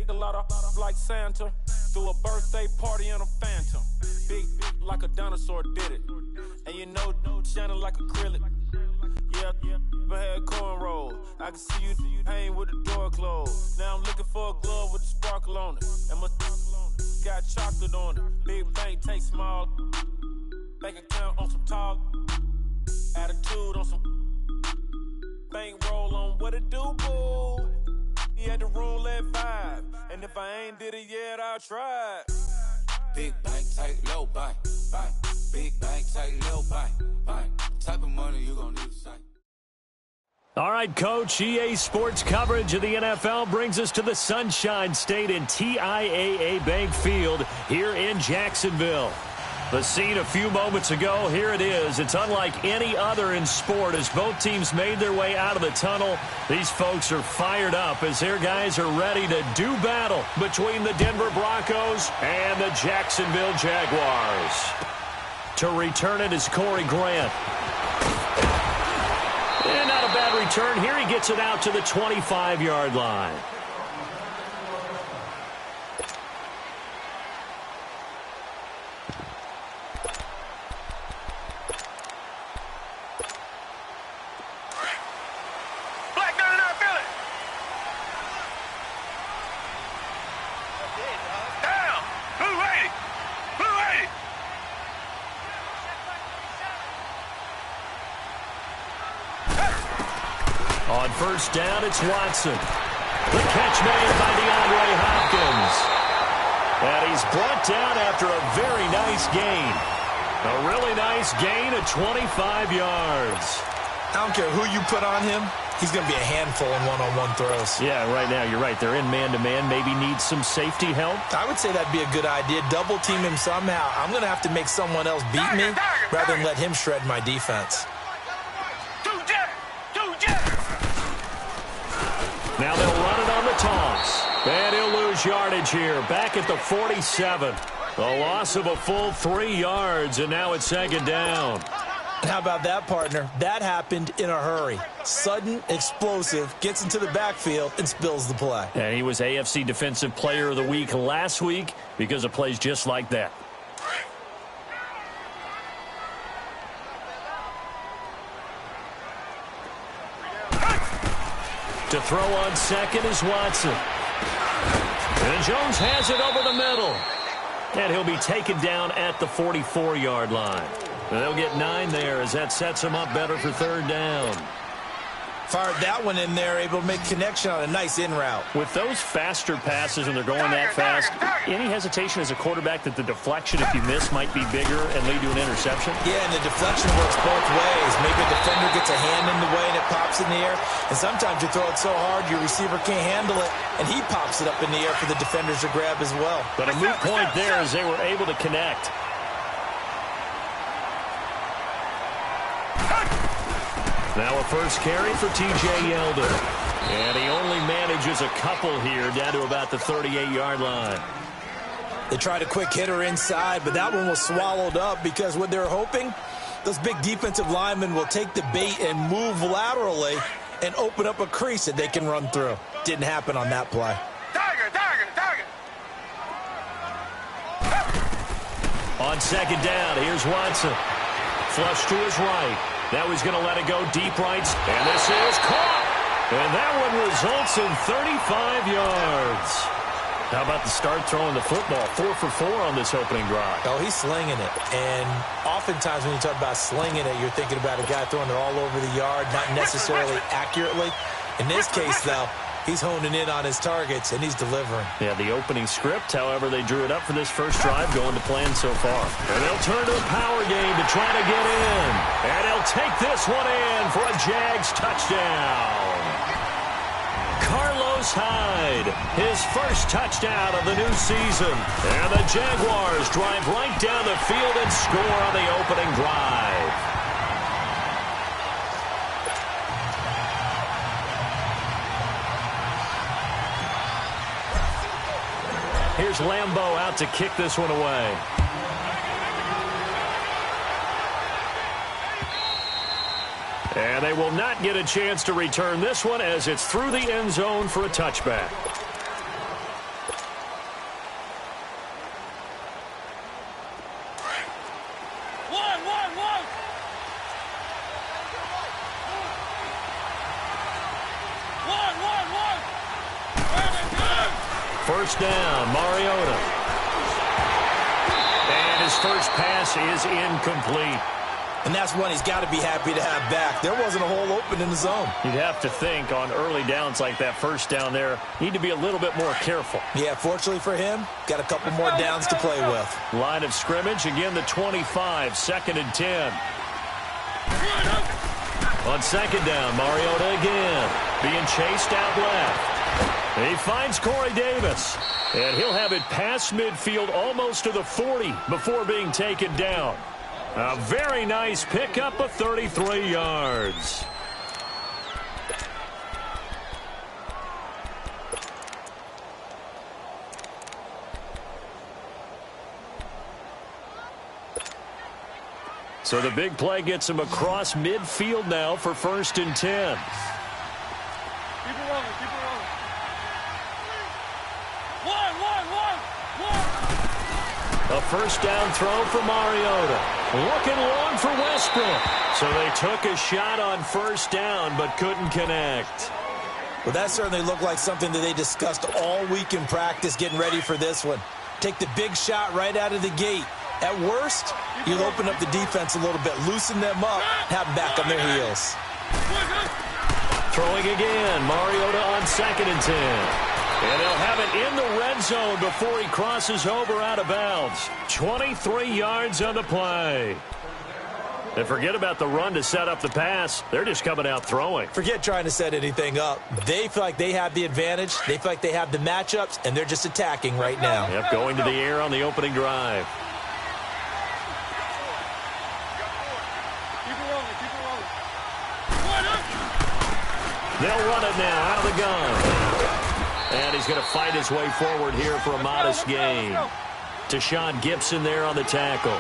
a lot of like Santa. Threw a birthday party in a phantom. Big like a dinosaur did it. And you know, shining like acrylic. Yeah, I had cornrow. I can see you hang with the door closed. Now I'm looking for a glove with a sparkle on it. And my got chocolate on it. Big bank take small. Bank account on some talk. Attitude on some bank roll on what it do, boo. He had the roulette vibe. And if I ain't did it yet, I'll try. Big bank, take low bank. Big bank, take low bank. Type of money you gon' need to say. All right, Coach, EA Sports coverage of the NFL brings us to the Sunshine State in TIAA Bank Field here in Jacksonville. The scene a few moments ago, here it is. It's unlike any other in sport as both teams made their way out of the tunnel. These folks are fired up as their guys are ready to do battle between the Denver Broncos and the Jacksonville Jaguars. To return it is Corey Grant. And not a bad return. Here he gets it out to the 25-yard line. On first down, it's Watson. The catch made by DeAndre Hopkins. And he's brought down after a very nice gain. A really nice gain of 25 yards. I don't care who you put on him. He's going to be a handful in one-on-one throws. Yeah, right now, you're right. They're in man-to-man. Maybe needs some safety help. I would say that'd be a good idea. Double team him somehow. I'm going to have to make someone else beat me rather than let him shred my defense. Now they'll run it on the toss. And he'll lose yardage here. Back at the 47. A loss of a full 3 yards, and now it's second down. How about that, partner? That happened in a hurry. Sudden, explosive, gets into the backfield, and spills the play. And he was AFC Defensive Player of the Week last week because of plays just like that. To throw on second is Watson. And Jones has it over the middle. And he'll be taken down at the 44-yard line. And they'll get 9 there as that sets him up better for third down. Fired that one in there, able to make connection on a nice in route. With those faster passes and they're going that fast, any hesitation as a quarterback that the deflection, if you miss, might be bigger and lead to an interception? Yeah, and the deflection works both ways. Maybe a defender gets a hand in the way and it pops in the air. And sometimes you throw it so hard your receiver can't handle it, and he pops it up in the air for the defenders to grab as well. But a moot point there as they were able to connect. Now a first carry for T.J. Yeldon. And he only manages a couple here down to about the 38-yard line. They tried a quick hitter inside, but that one was swallowed up because what they're hoping, those big defensive linemen will take the bait and move laterally and open up a crease that they can run through. Didn't happen on that play. On second down, here's Watson. Flush to his right. Now he's going to let it go deep right. And this is caught. And that one results in 35 yards. How about the start throwing the football? 4 for 4 on this opening drive. Oh, he's slinging it. And oftentimes when you talk about slinging it, you're thinking about a guy throwing it all over the yard, not necessarily accurately. In this case, though, he's honing in on his targets, and he's delivering. Yeah, the opening script, however, they drew it up for this first drive going to plan so far. And they'll turn to a power game to try to get in. And he'll take this one in for a Jags touchdown. Carlos Hyde, his first touchdown of the new season. And the Jaguars drive right down the field and score on the opening drive. Here's Lambeau out to kick this one away. And they will not get a chance to return this one as it's through the end zone for a touchback. First down, Mariota. And his first pass is incomplete. And that's one he's got to be happy to have back. There wasn't a hole open in the zone. You'd have to think on early downs like that first down there, need to be a little bit more careful. Yeah, fortunately for him, got a couple more downs to play with. Line of scrimmage, again the 25, second and 10. On second down, Mariota again, being chased out left. He finds Corey Davis, and he'll have it past midfield almost to the 40 before being taken down. A very nice pickup of 33 yards. So the big play gets him across midfield now for first and 10. Keep it rolling, keep it rolling. One. A first down throw for Mariota. Looking long for Westbrook. So they took a shot on first down but couldn't connect. Well, that certainly looked like something that they discussed all week in practice getting ready for this one. Take the big shot right out of the gate. At worst, you'll open up the defense a little bit, loosen them up, have them back on their heels. Throwing again, Mariota on second and 10. And they'll have it in the red zone before he crosses over out of bounds. 23 yards on the play. And forget about the run to set up the pass. They're just coming out throwing. Forget trying to set anything up. They feel like they have the advantage. They feel like they have the matchups, and they're just attacking right now. Yep, going to the air on the opening drive. They'll run it now out of the gun. And he's going to fight his way forward here for a modest gain. Deshaun Gibson there on the tackle.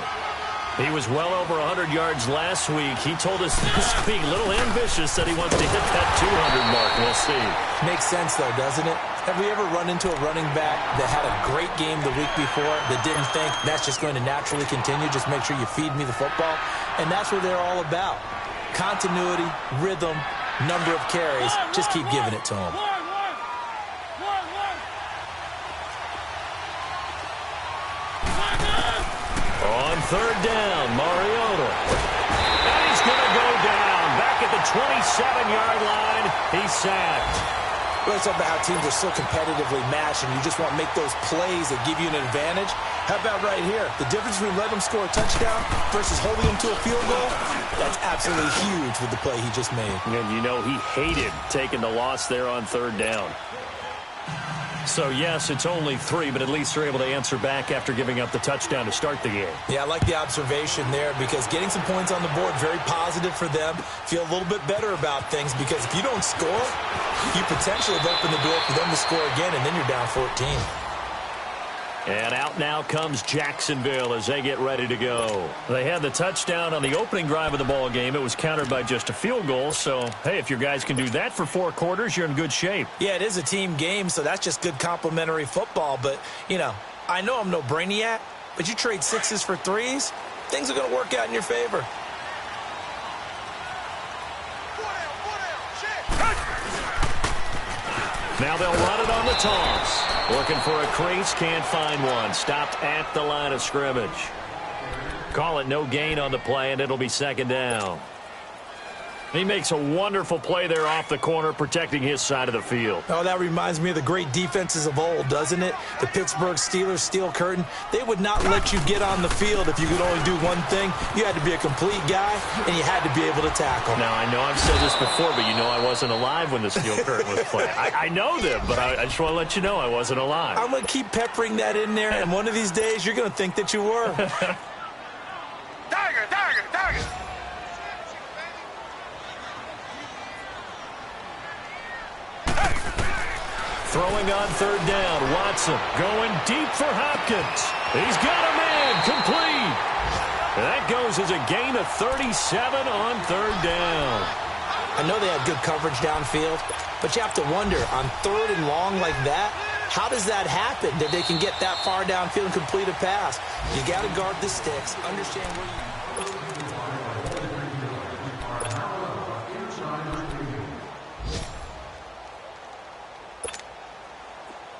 He was well over 100 yards last week. He told us this week, a little ambitious, that he wants to hit that 200 mark. We'll see. Makes sense, though, doesn't it? Have we ever run into a running back that had a great game the week before that didn't think that's just going to naturally continue? Just make sure you feed me the football. And that's what they're all about. Continuity, rhythm, number of carries. Just keep giving it to them. On third down, Mariota. And he's going to go down. Back at the 27-yard line, he's sacked. Well, it's about how teams are so competitively matched, and you just want to make those plays that give you an advantage. How about right here? The difference between letting them score a touchdown versus holding them to a field goal, that's absolutely huge with the play he just made. And you know he hated taking the loss there on third down. So, yes, it's only 3, but at least they're able to answer back after giving up the touchdown to start the game. Yeah, I like the observation there because getting some points on the board, very positive for them. Feel a little bit better about things because if you don't score, you potentially have opened the door for them to score again, and then you're down 14. And out now comes Jacksonville as they get ready to go. They had the touchdown on the opening drive of the ball game. It was countered by just a field goal. So, hey, if your guys can do that for 4 quarters, you're in good shape. Yeah, it is a team game, so that's just good complimentary football. But, you know, I know I'm no brainiac, but you trade 6s for 3s, things are going to work out in your favor. Now they'll run it on the toss. Looking for a crease, can't find one. Stopped at the line of scrimmage. Call it no gain on the play, and it'll be second down. He makes a wonderful play there off the corner, protecting his side of the field. Oh, that reminds me of the great defenses of old, doesn't it? The Pittsburgh Steelers steel curtain. They would not let you get on the field if you could only do one thing. You had to be a complete guy, and you had to be able to tackle. Now, I know I've said this before, but you know I wasn't alive when the steel curtain was played. I know them, but I just want to let you know I wasn't alive. I'm going to keep peppering that in there, and one of these days you're going to think that you were. Tiger! Throwing on third down, Watson going deep for Hopkins. He's got a man, complete. That goes as a gain of 37 on third down. I know they had good coverage downfield, but you have to wonder, on third and long like that, how does that happen that they can get that far downfield and complete a pass? You got to guard the sticks, understand where you...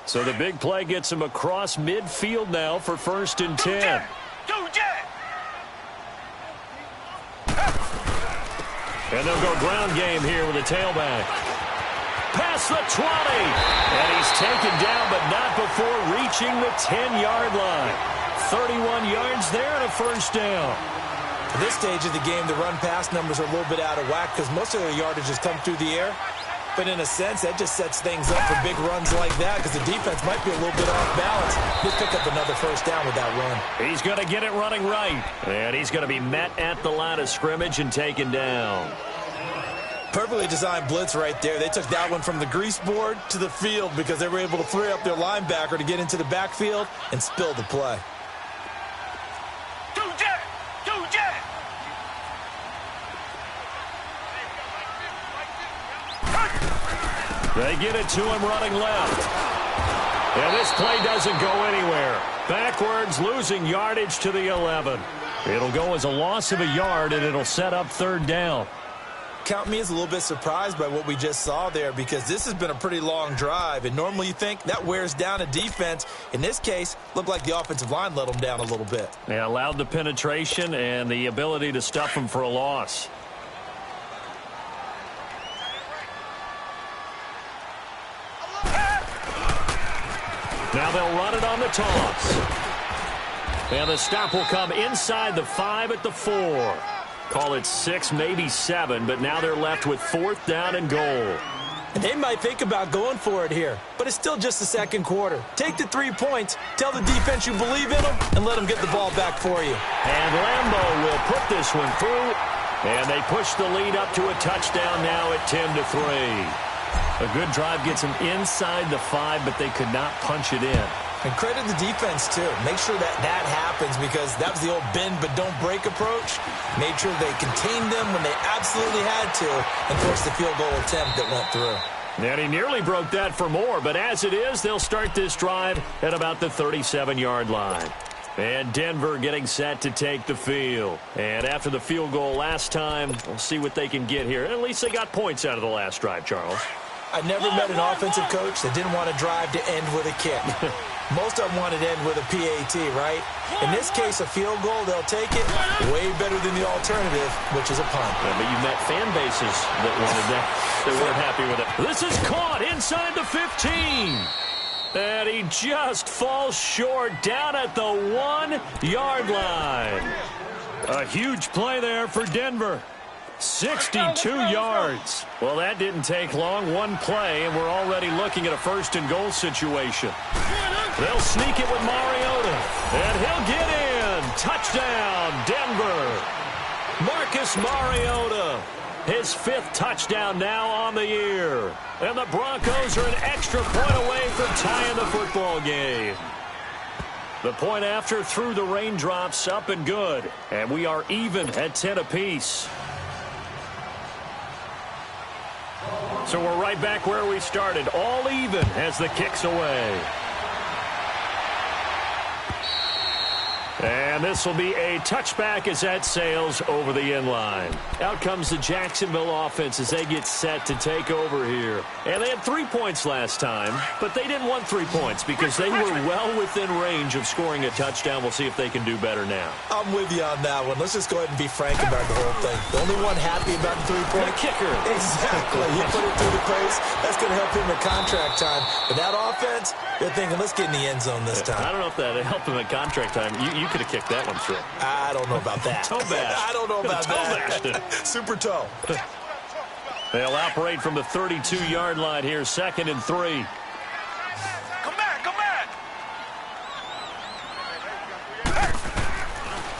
So the big play gets him across midfield now for 1st and 10. And they'll go ground game here with a tailback. Past the 20. And he's taken down, but not before reaching the 10-yard line. 31 yards there and a 1st down. At this stage of the game, the run-pass numbers are a little bit out of whack because most of their yardage has come through the air. But in a sense, that just sets things up for big runs like that because the defense might be a little bit off balance. Just pick up another 1st down with that run. He's going to get it running right. And he's going to be met at the line of scrimmage and taken down. Perfectly designed blitz right there. They took that one from the grease board to the field because they were able to free up their linebacker to get into the backfield and spill the play. They get it to him running left. And this play doesn't go anywhere. Backwards, losing yardage to the 11. It'll go as a loss of a yard, and it'll set up 3rd down. Count me as a little bit surprised by what we just saw there because this has been a pretty long drive, and normally you think that wears down a defense. In this case, looked like the offensive line let them down a little bit. They allowed the penetration and the ability to stuff them for a loss. Now they'll run it on the toss. And the stop will come inside the 5 at the 4. Call it 6, maybe 7, but now they're left with 4th down and goal. And they might think about going for it here, but it's still just the 2nd quarter. Take the 3 points, tell the defense you believe in them, and let them get the ball back for you. And Lambeau will put this one through, and they push the lead up to a touchdown now at 10-3. A good drive gets them inside the 5, but they could not punch it in. And credit the defense, too. Make sure that happens because that was the old bend but don't break approach. Made sure they contained them when they absolutely had to and forced the field goal attempt that went through. And he nearly broke that for more, but as it is, they'll start this drive at about the 37-yard line. And Denver getting set to take the field. And after the field goal last time, we'll see what they can get here. At least they got points out of the last drive, Charles. I never met an offensive coach that didn't want to drive to end with a kick. Most of them wanted to end with a PAT, right? In this case, a field goal, they'll take it way better than the alternative, which is a punt. Yeah, but you met fan bases that wanted that. They weren't happy with it. This is caught inside the 15. And he just falls short down at the 1-yard line. A huge play there for Denver. 62 yards. Well, that didn't take long. One play, and we're already looking at a 1st and goal situation. They'll sneak it with Mariota, and he'll get in. Touchdown, Denver. Marcus Mariota, his 5th touchdown now on the year. And the Broncos are an extra point away from tying the football game. The point after through the raindrops, up and good. And we are even at 10 apiece. So we're right back where we started, all even as the kick's away. And this will be a touchback as that sails over the end line. Out comes the Jacksonville offense as they get set to take over here. And they had 3 points last time, but they didn't want 3 points because they were well within range of scoring a touchdown. We'll see if they can do better now. I'm with you on that one. Let's just go ahead and be frank about the whole thing. The only one happy about the 3-point the kicker. Exactly. He put it through the post. That's going to help him at contract time. But that offense, they're thinking, let's get in the end zone this time. I don't know if that helped him at contract time. You could have kicked that one through. I don't know about that. Toe bash. I don't know about that. Super toe. They'll operate from the 32-yard line here, 2nd and 3. Come back.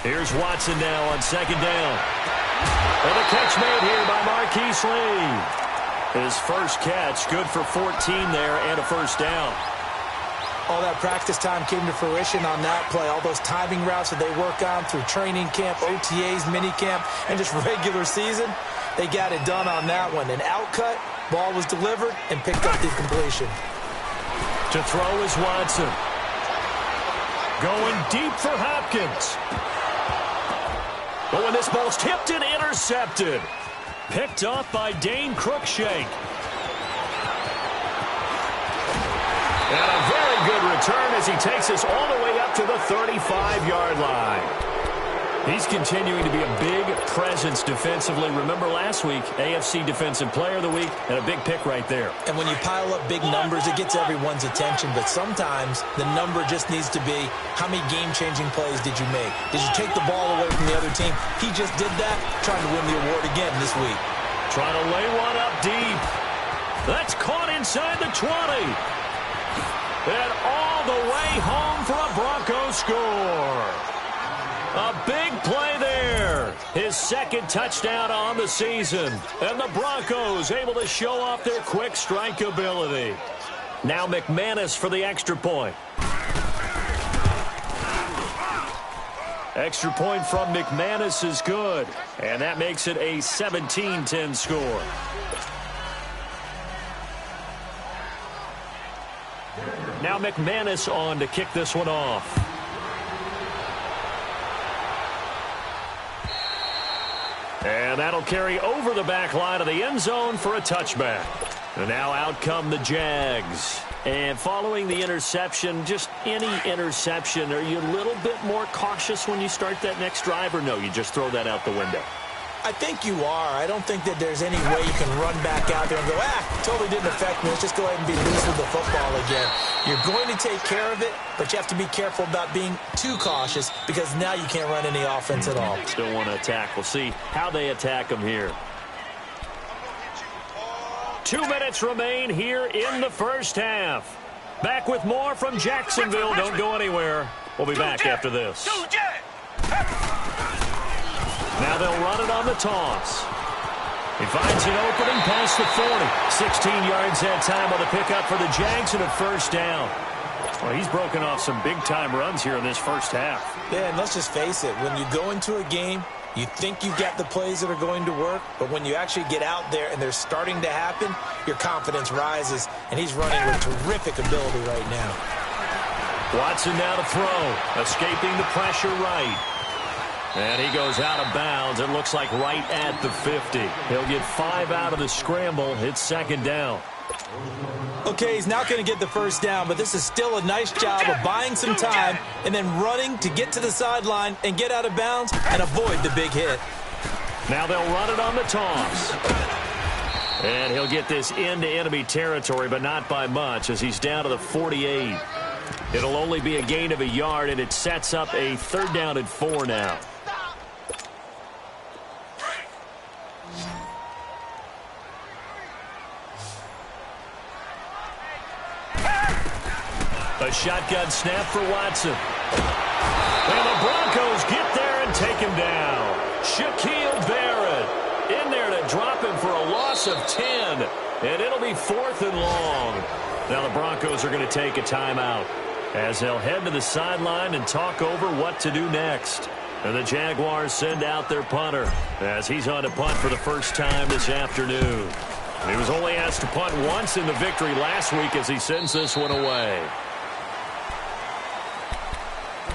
Here's Watson now on 2nd down. And a catch made here by Marquise Lee. His first catch, good for 14 there and a 1st down. All that practice time came to fruition on that play. All those timing routes that they work on through training camp, OTAs, minicamp, and just regular season, they got it done on that one. An outcut, ball was delivered, and picked up the completion. To throw is Watson. Going deep for Hopkins. Oh, and this ball's tipped and intercepted. Picked off by Dane Cruikshank. And a very return as he takes us all the way up to the 35-yard line. He's continuing to be a big presence defensively. Remember last week, AFC Defensive Player of the Week, and a big pick right there. And when you pile up big numbers, it gets everyone's attention. But sometimes the number just needs to be, how many game-changing plays did you make? Did you take the ball away from the other team? He just did that, trying to win the award again this week. Trying to lay one up deep. That's caught inside the 20. And all the way home for a Broncos score. A big play there. His second touchdown on the season. And the Broncos able to show off their quick strike ability. Now McManus for the extra point. Extra point from McManus is good. And that makes it a 17-10 score. Now McManus on to kick this one off. And that'll carry over the back line of the end zone for a touchback. And now out come the Jags. And following the interception, just any interception, are you a little bit more cautious when you start that next drive, or no, you just throw that out the window? I think you are. I don't think that there's any way you can run back out there and go, totally didn't affect me. Let's just go ahead and be loose with the football again. You're going to take care of it, but you have to be careful about being too cautious because now you can't run any offense at all. Still want to attack. We'll see how they attack them here. 2 minutes remain here in the first half. Back with more from Jacksonville. Don't go anywhere. We'll be back after this. Now they'll run it on the toss. He finds an opening past the 40. 16 yards that time on the pickup for the Jags and a first down. Well, he's broken off some big-time runs here in this first half. Yeah, and let's just face it. When you go into a game, you think you've got the plays that are going to work, but when you actually get out there and they're starting to happen, your confidence rises, and he's running with terrific ability right now. Watson now to throw, escaping the pressure right. And he goes out of bounds. It looks like right at the 50. He'll get 5 out of the scramble. It's second down. Okay, he's not going to get the first down, but this is still a nice job of buying some time and then running to get to the sideline and get out of bounds and avoid the big hit. Now they'll run it on the toss. And he'll get this into enemy territory, but not by much as he's down to the 48. It'll only be a gain of a yard, and it sets up a 3rd down and 4 now. A shotgun snap for Watson. And the Broncos get there and take him down. Shaquille Barrett in there to drop him for a loss of 10. And it'll be 4th and long. Now the Broncos are going to take a timeout as they'll head to the sideline and talk over what to do next. And the Jaguars send out their punter as he's on to punt for the first time this afternoon. And he was only asked to punt once in the victory last week as he sends this one away.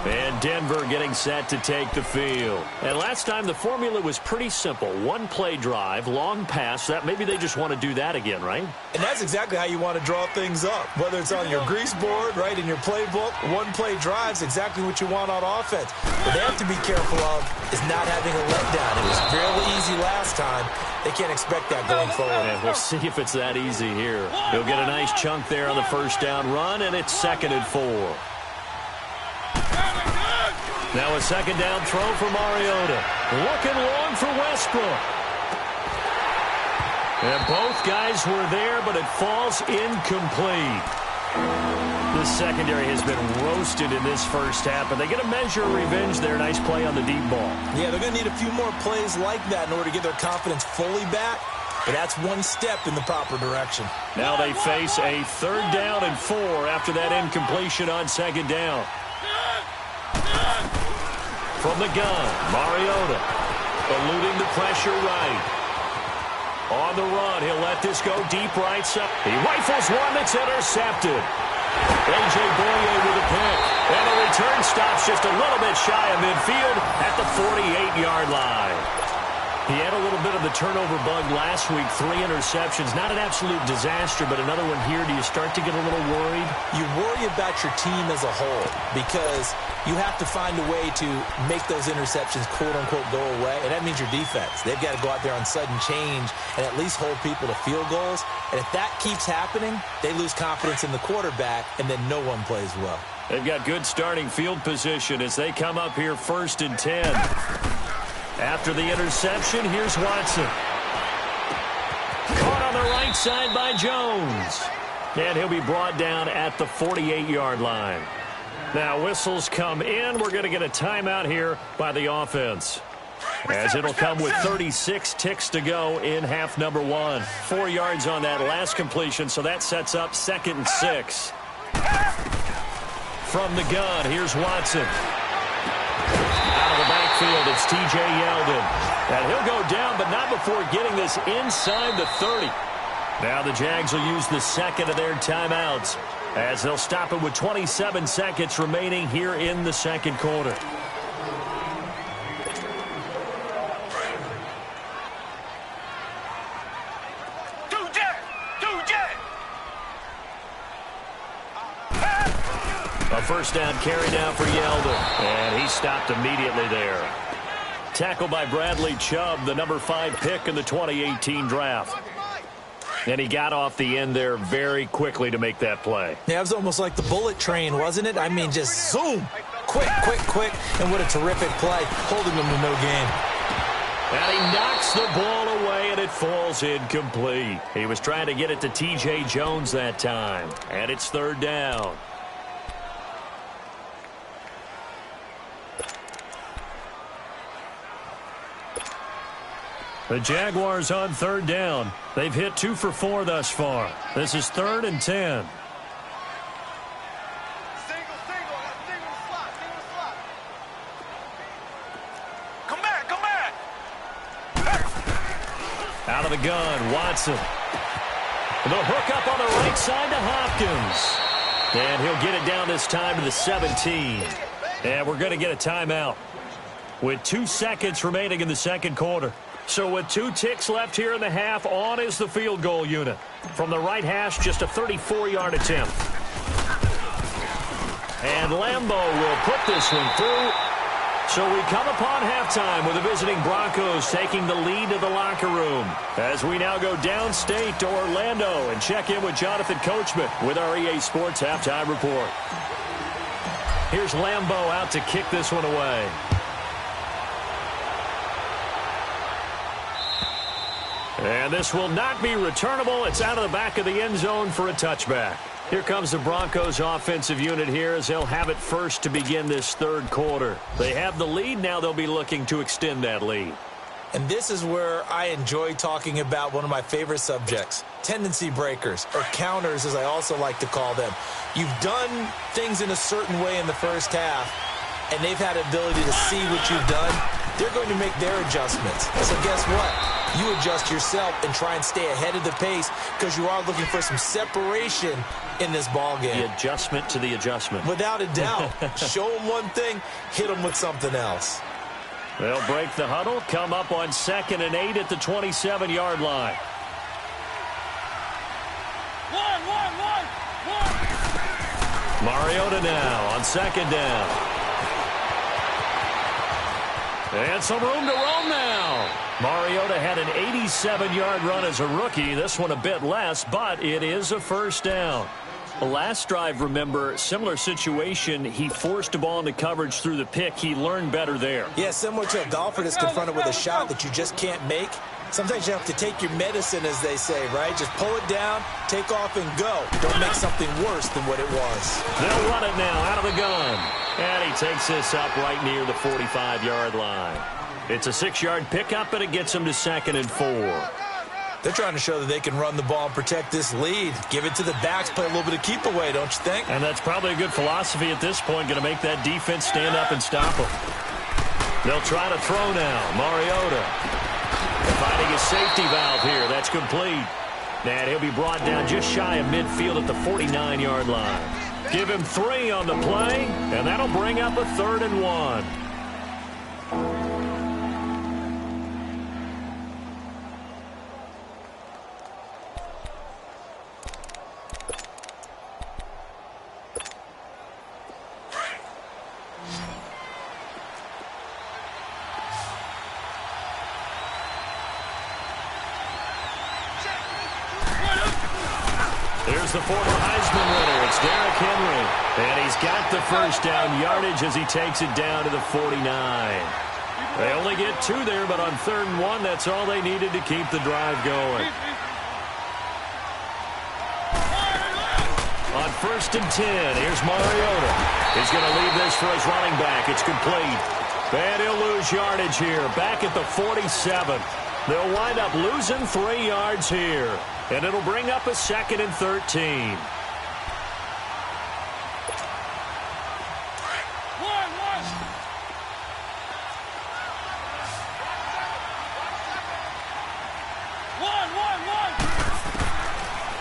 And Denver getting set to take the field. And last time the formula was pretty simple. 1-play drive, long pass. That maybe they just want to do that again, right? And that's exactly how you want to draw things up. Whether it's on your grease board, right, in your playbook, 1-play drive's exactly what you want on offense. What they have to be careful of is not having a letdown. It was fairly easy last time. They can't expect that going forward. And we'll see if it's that easy here. He'll get a nice chunk there on the first down run, and it's 2nd and 4. Now a second down throw for Mariota. Looking long for Westbrook. And both guys were there, but it falls incomplete. The secondary has been roasted in this first half, and they get a measure of revenge there. Nice play on the deep ball. Yeah, they're going to need a few more plays like that in order to get their confidence fully back, but that's one step in the proper direction. Now they face a 3rd down and 4 after that incompletion on second down. From the gun, Mariota eluding the pressure right. On the run, he'll let this go deep right side. He rifles one that's intercepted. A.J. Boye with a pick. And the return stops just a little bit shy of midfield at the 48-yard line. He had a little bit of the turnover bug last week, 3 interceptions. Not an absolute disaster, but another one here. Do you start to get a little worried? You worry about your team as a whole because you have to find a way to make those interceptions, quote-unquote, go away, and that means your defense. They've got to go out there on sudden change and at least hold people to field goals. And if that keeps happening, they lose confidence in the quarterback, and then no one plays well. They've got good starting field position as they come up here 1st and 10. After the interception, here's Watson. Caught on the right side by Jones. And he'll be brought down at the 48-yard line. Now whistles come in. We're going to get a timeout here by the offense, as it'll come with 36 ticks to go in half number 1. 4 yards on that last completion, so that sets up 2nd and 6. From the gun, here's Watson. Out of the backfield, it's T.J. Yeldon. And he'll go down, but not before getting this inside the 30. Now the Jags will use the second of their timeouts, as they'll stop it with 27 seconds remaining here in the second quarter. A first down carry down for Yeldon, and he stopped immediately there. Tackle by Bradley Chubb, the number 5 pick in the 2018 draft. And he got off the end there very quickly to make that play. Yeah, it was almost like the bullet train, wasn't it? I mean, just zoom. Quick, quick, quick. And what a terrific play, holding them to no gain. And he knocks the ball away, and it falls incomplete. He was trying to get it to T.J. Jones that time. And it's 3rd down. The Jaguars on 3rd down. They've hit 2 for 4 thus far. This is 3rd and 10. Come back. Out of the gun, Watson. The hook up on the right side to Hopkins. And he'll get it down this time to the 17. And we're going to get a timeout with 2 seconds remaining in the second quarter. So with 2 ticks left here in the half, on is the field goal unit. From the right hash, just a 34-yard attempt. And Lambeau will put this one through. So we come upon halftime with the visiting Broncos taking the lead to the locker room, as we now go downstate to Orlando and check in with Jonathan Coachman with our EA Sports Halftime Report. Here's Lambeau out to kick this one away. And this will not be returnable. It's out of the back of the end zone for a touchback. Here comes the Broncos offensive unit here as they'll have it first to begin this third quarter. They have the lead. Now they'll be looking to extend that lead. And this is where I enjoy talking about one of my favorite subjects, tendency breakers, or counters as I also like to call them. You've done things in a certain way in the first half, and they've had the ability to see what you've done. They're going to make their adjustments. So guess what? You adjust yourself and try and stay ahead of the pace because you are looking for some separation in this ball game. The adjustment to the adjustment. Without a doubt. Show them one thing, hit them with something else. They'll break the huddle, come up on 2nd and 8 at the 27-yard line. Mariota now on 2nd down. And some room to roam now. Mariota had an 87-yard run as a rookie. This one a bit less, but it is a first down. The last drive, remember, similar situation. He forced a ball into coverage through the pick. He learned better there. Yeah, similar to a golfer that's confronted with a shot that you just can't make. Sometimes you have to take your medicine, as they say, right? Just pull it down, take off, and go. Don't make something worse than what it was. They'll run it now out of the gun. And he takes this up right near the 45-yard line. It's a 6-yard pickup, and it gets him to 2nd and 4. They're trying to show that they can run the ball and protect this lead. Give it to the backs, play a little bit of keep away, don't you think? And that's probably a good philosophy at this point, going to make that defense stand up and stop them. They'll try to throw now. Mariota finding his safety valve here. That's complete. And he'll be brought down just shy of midfield at the 49-yard line. Give him 3 on the play, and that'll bring up a 3rd and 1. Here's the former Heisman winner. It's Derrick Henry. And he's got the first down yardage as he takes it down to the 49. They only get 2 there, but on 3rd and 1, that's all they needed to keep the drive going. On 1st and 10, here's Mariota. He's going to leave this for his running back. It's complete. And he'll lose yardage here. Back at the 47. They'll wind up losing 3 yards here. And it'll bring up a 2nd and 13.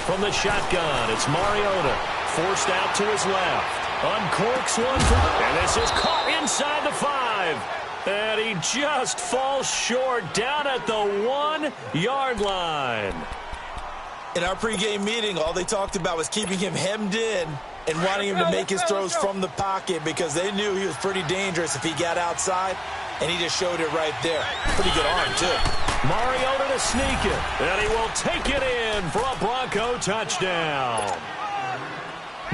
From the shotgun, it's Mariota. Forced out to his left. Uncorks one. And this is caught inside the 5. And he just falls short down at the 1-yard line. In our pregame meeting, all they talked about was keeping him hemmed in and wanting him to make his throws from the pocket because they knew he was pretty dangerous if he got outside, and he just showed it right there. Pretty good arm, too. Mariota to sneak it, and he will take it in for a Bronco touchdown.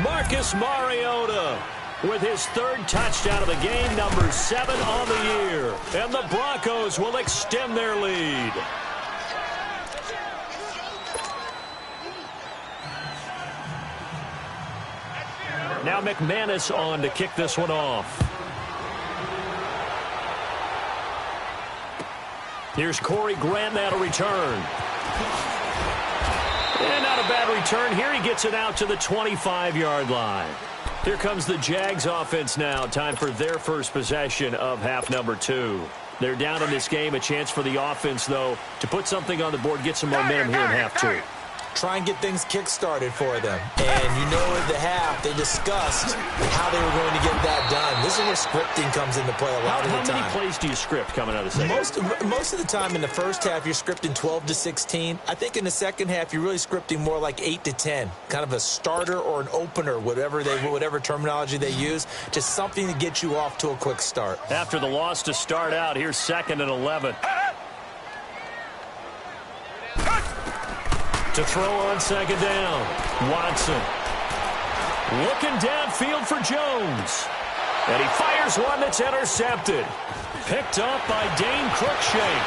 Marcus Mariota with his 3rd touchdown of the game, number 7 on the year. And the Broncos will extend their lead. Now McManus on to kick this one off. Here's Corey Grant now to return. And not a bad return here. He gets it out to the 25-yard line. Here comes the Jags offense now. Time for their first possession of half number 2. They're down in this game. A chance for the offense, though, to put something on the board, get some momentum here in half 2. Try and get things kick-started for them. And you know at the half, they discussed how they were going to get that done. This is where scripting comes into play a lot of the time. How many plays do you script coming out of the second? Most of the time in the first half, you're scripting 12 to 16. I think in the second half, you're really scripting more like 8 to 10. Kind of a starter or an opener, whatever terminology they use. Just something to get you off to a quick start. After the loss to start out, here's 2nd and 11. To throw on 2nd down. Watson. Looking downfield for Jones. And he fires one that's intercepted. Picked up by Dane Cruikshank.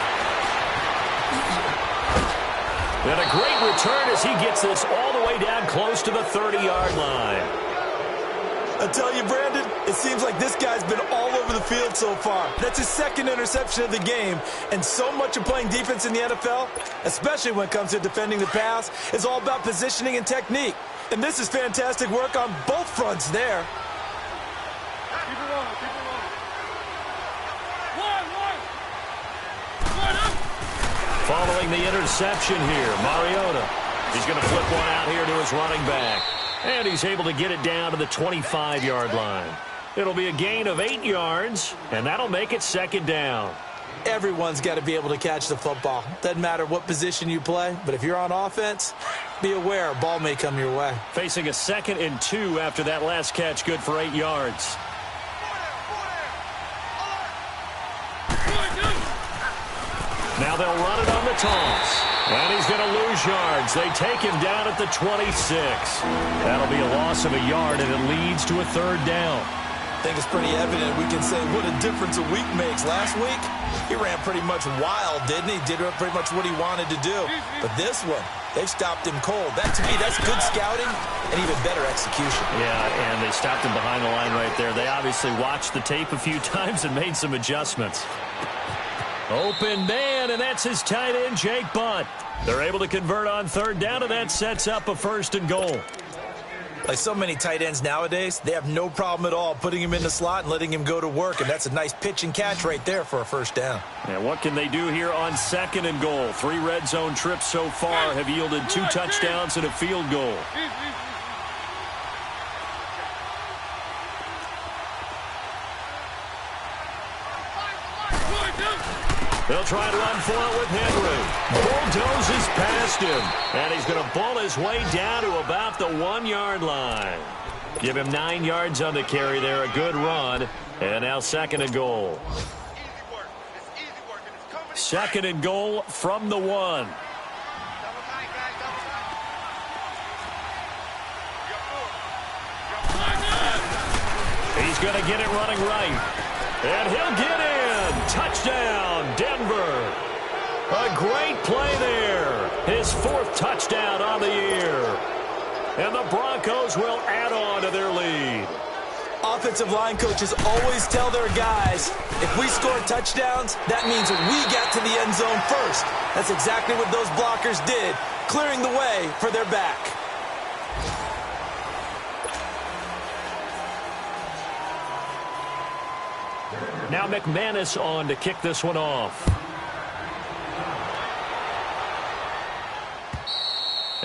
And a great return as he gets this all the way down close to the 30-yard line. I tell you, Brandon, it seems like this guy's been all over the field so far. That's his 2nd interception of the game. And so much of playing defense in the NFL, especially when it comes to defending the pass, is all about positioning and technique. And this is fantastic work on both fronts there. Keep it rolling, keep it rolling. Following the interception here, Mariota. He's going to flip one out here to his running back. And he's able to get it down to the 25-yard line. It'll be a gain of 8 yards, and that'll make it 2nd down. Everyone's got to be able to catch the football. Doesn't matter what position you play, but if you're on offense, be aware a ball may come your way. Facing a 2nd and 2 after that last catch, good for 8 yards. Now they'll run it on the toss. And he's going to lose yards. They take him down at the 26. That'll be a loss of a yard, and it leads to a 3rd down. I think it's pretty evident. We can say what a difference a week makes. Last week, he ran pretty much wild, didn't he? Did pretty much what he wanted to do. But this one, they've stopped him cold. That, to me, that's good scouting and even better execution. Yeah, and they stopped him behind the line right there. They obviously watched the tape a few times and made some adjustments. Open man, and that's his tight end, Jake Butt. They're able to convert on 3rd down, and that sets up a 1st and goal. Like so many tight ends nowadays, they have no problem at all putting him in the slot and letting him go to work, and that's a nice pitch and catch right there for a 1st down. And what can they do here on 2nd and goal? 3 red zone trips so far have yielded 2 touchdowns and a field goal. They'll try to run for it with Henry. Bulldozes past him. And he's going to bull his way down to about the 1-yard line. Give him 9 yards on the carry there. A good run. And now 2nd and goal. 2nd and goal from the 1. He's going to get it running right. And he'll get in. Touchdown, Denver. A great play there. His 4th touchdown on the year. And the Broncos will add on to their lead. Offensive line coaches always tell their guys, if we score touchdowns, that means we get to the end zone first. That's exactly what those blockers did, clearing the way for their back. Now McManus on to kick this one off.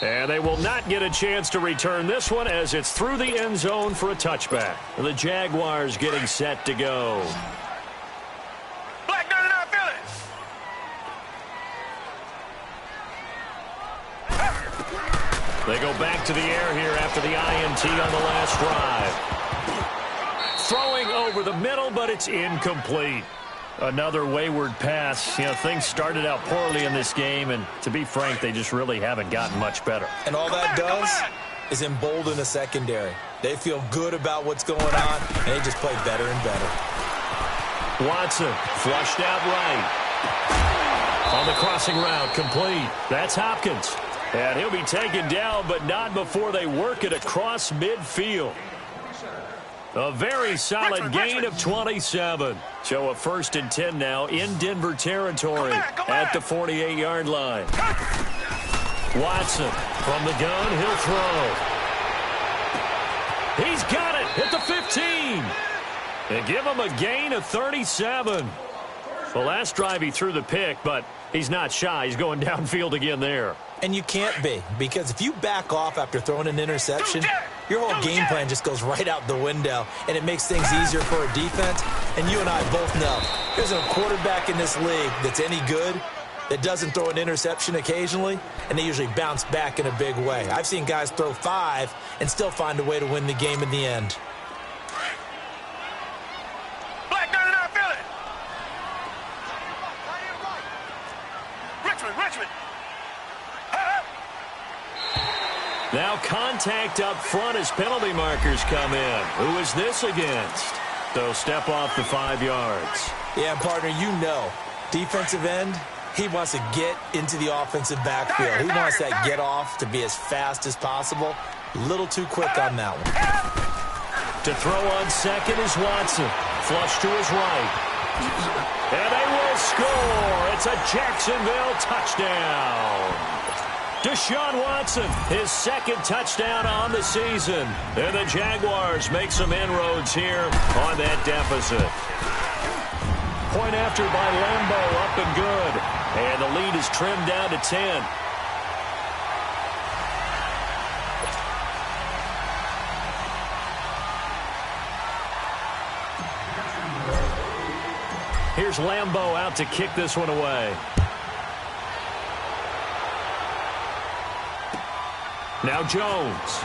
And they will not get a chance to return this one as it's through the end zone for a touchback. The Jaguars getting set to go. Black 99 Phillies. They go back to the air here after the INT on the last drive. Throwing over the middle, but it's incomplete. Another wayward pass. You know, things started out poorly in this game, and to be frank, they just really haven't gotten much better. And all that does is embolden the secondary. They feel good about what's going on, and they just play better and better. Watson flushed out right. On the crossing route, complete. That's Hopkins. And he'll be taken down, but not before they work it across midfield. A very solid gain of 27. So a 1st and 10 now in Denver territory at the 48-yard line. Watson from the gun, he'll throw. He's got it at the 15. And give him a gain of 37. The last drive he threw the pick, but he's not shy. He's going downfield again there. And you can't be, because if you back off after throwing an interception, your whole game plan just goes right out the window, and it makes things easier for a defense. And you and I both know there's a quarterback in this league that's any good that doesn't throw an interception occasionally, and they usually bounce back in a big way. I've seen guys throw 5 and still find a way to win the game in the end. Black 99 Phillies. Richmond. Now contact up front as penalty markers come in. Who is this against? So step off the 5 yards. Yeah, partner, you know, defensive end, he wants to get into the offensive backfield. He wants that get off to be as fast as possible. A little too quick on that one. To throw on second is Watson. Flush to his right. And they will score. It's a Jacksonville touchdown. Deshaun Watson, his 2nd touchdown on the season. And the Jaguars make some inroads here on that deficit. Point after by Lambo, up and good. And the lead is trimmed down to 10. Here's Lambo out to kick this one away. Now Jones.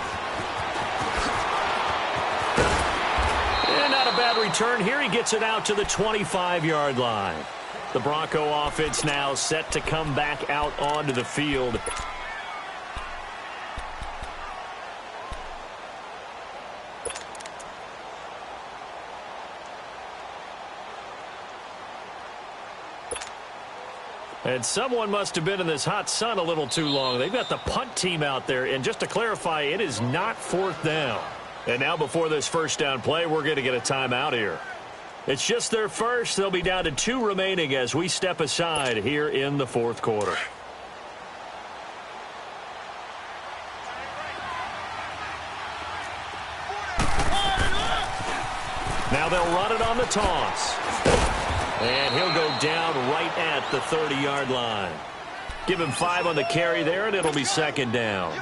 And not a bad return here. He gets it out to the 25-yard line. The Bronco offense now set to come back out onto the field. And someone must have been in this hot sun a little too long. They've got the punt team out there. And just to clarify, it is not 4th down. And now before this first down play, we're going to get a timeout here. It's just their first. They'll be down to 2 remaining as we step aside here in the 4th quarter. Now they'll run it on the toss. And he'll go down right at the 30-yard line. Give him 5 on the carry there, and it'll be 2nd down.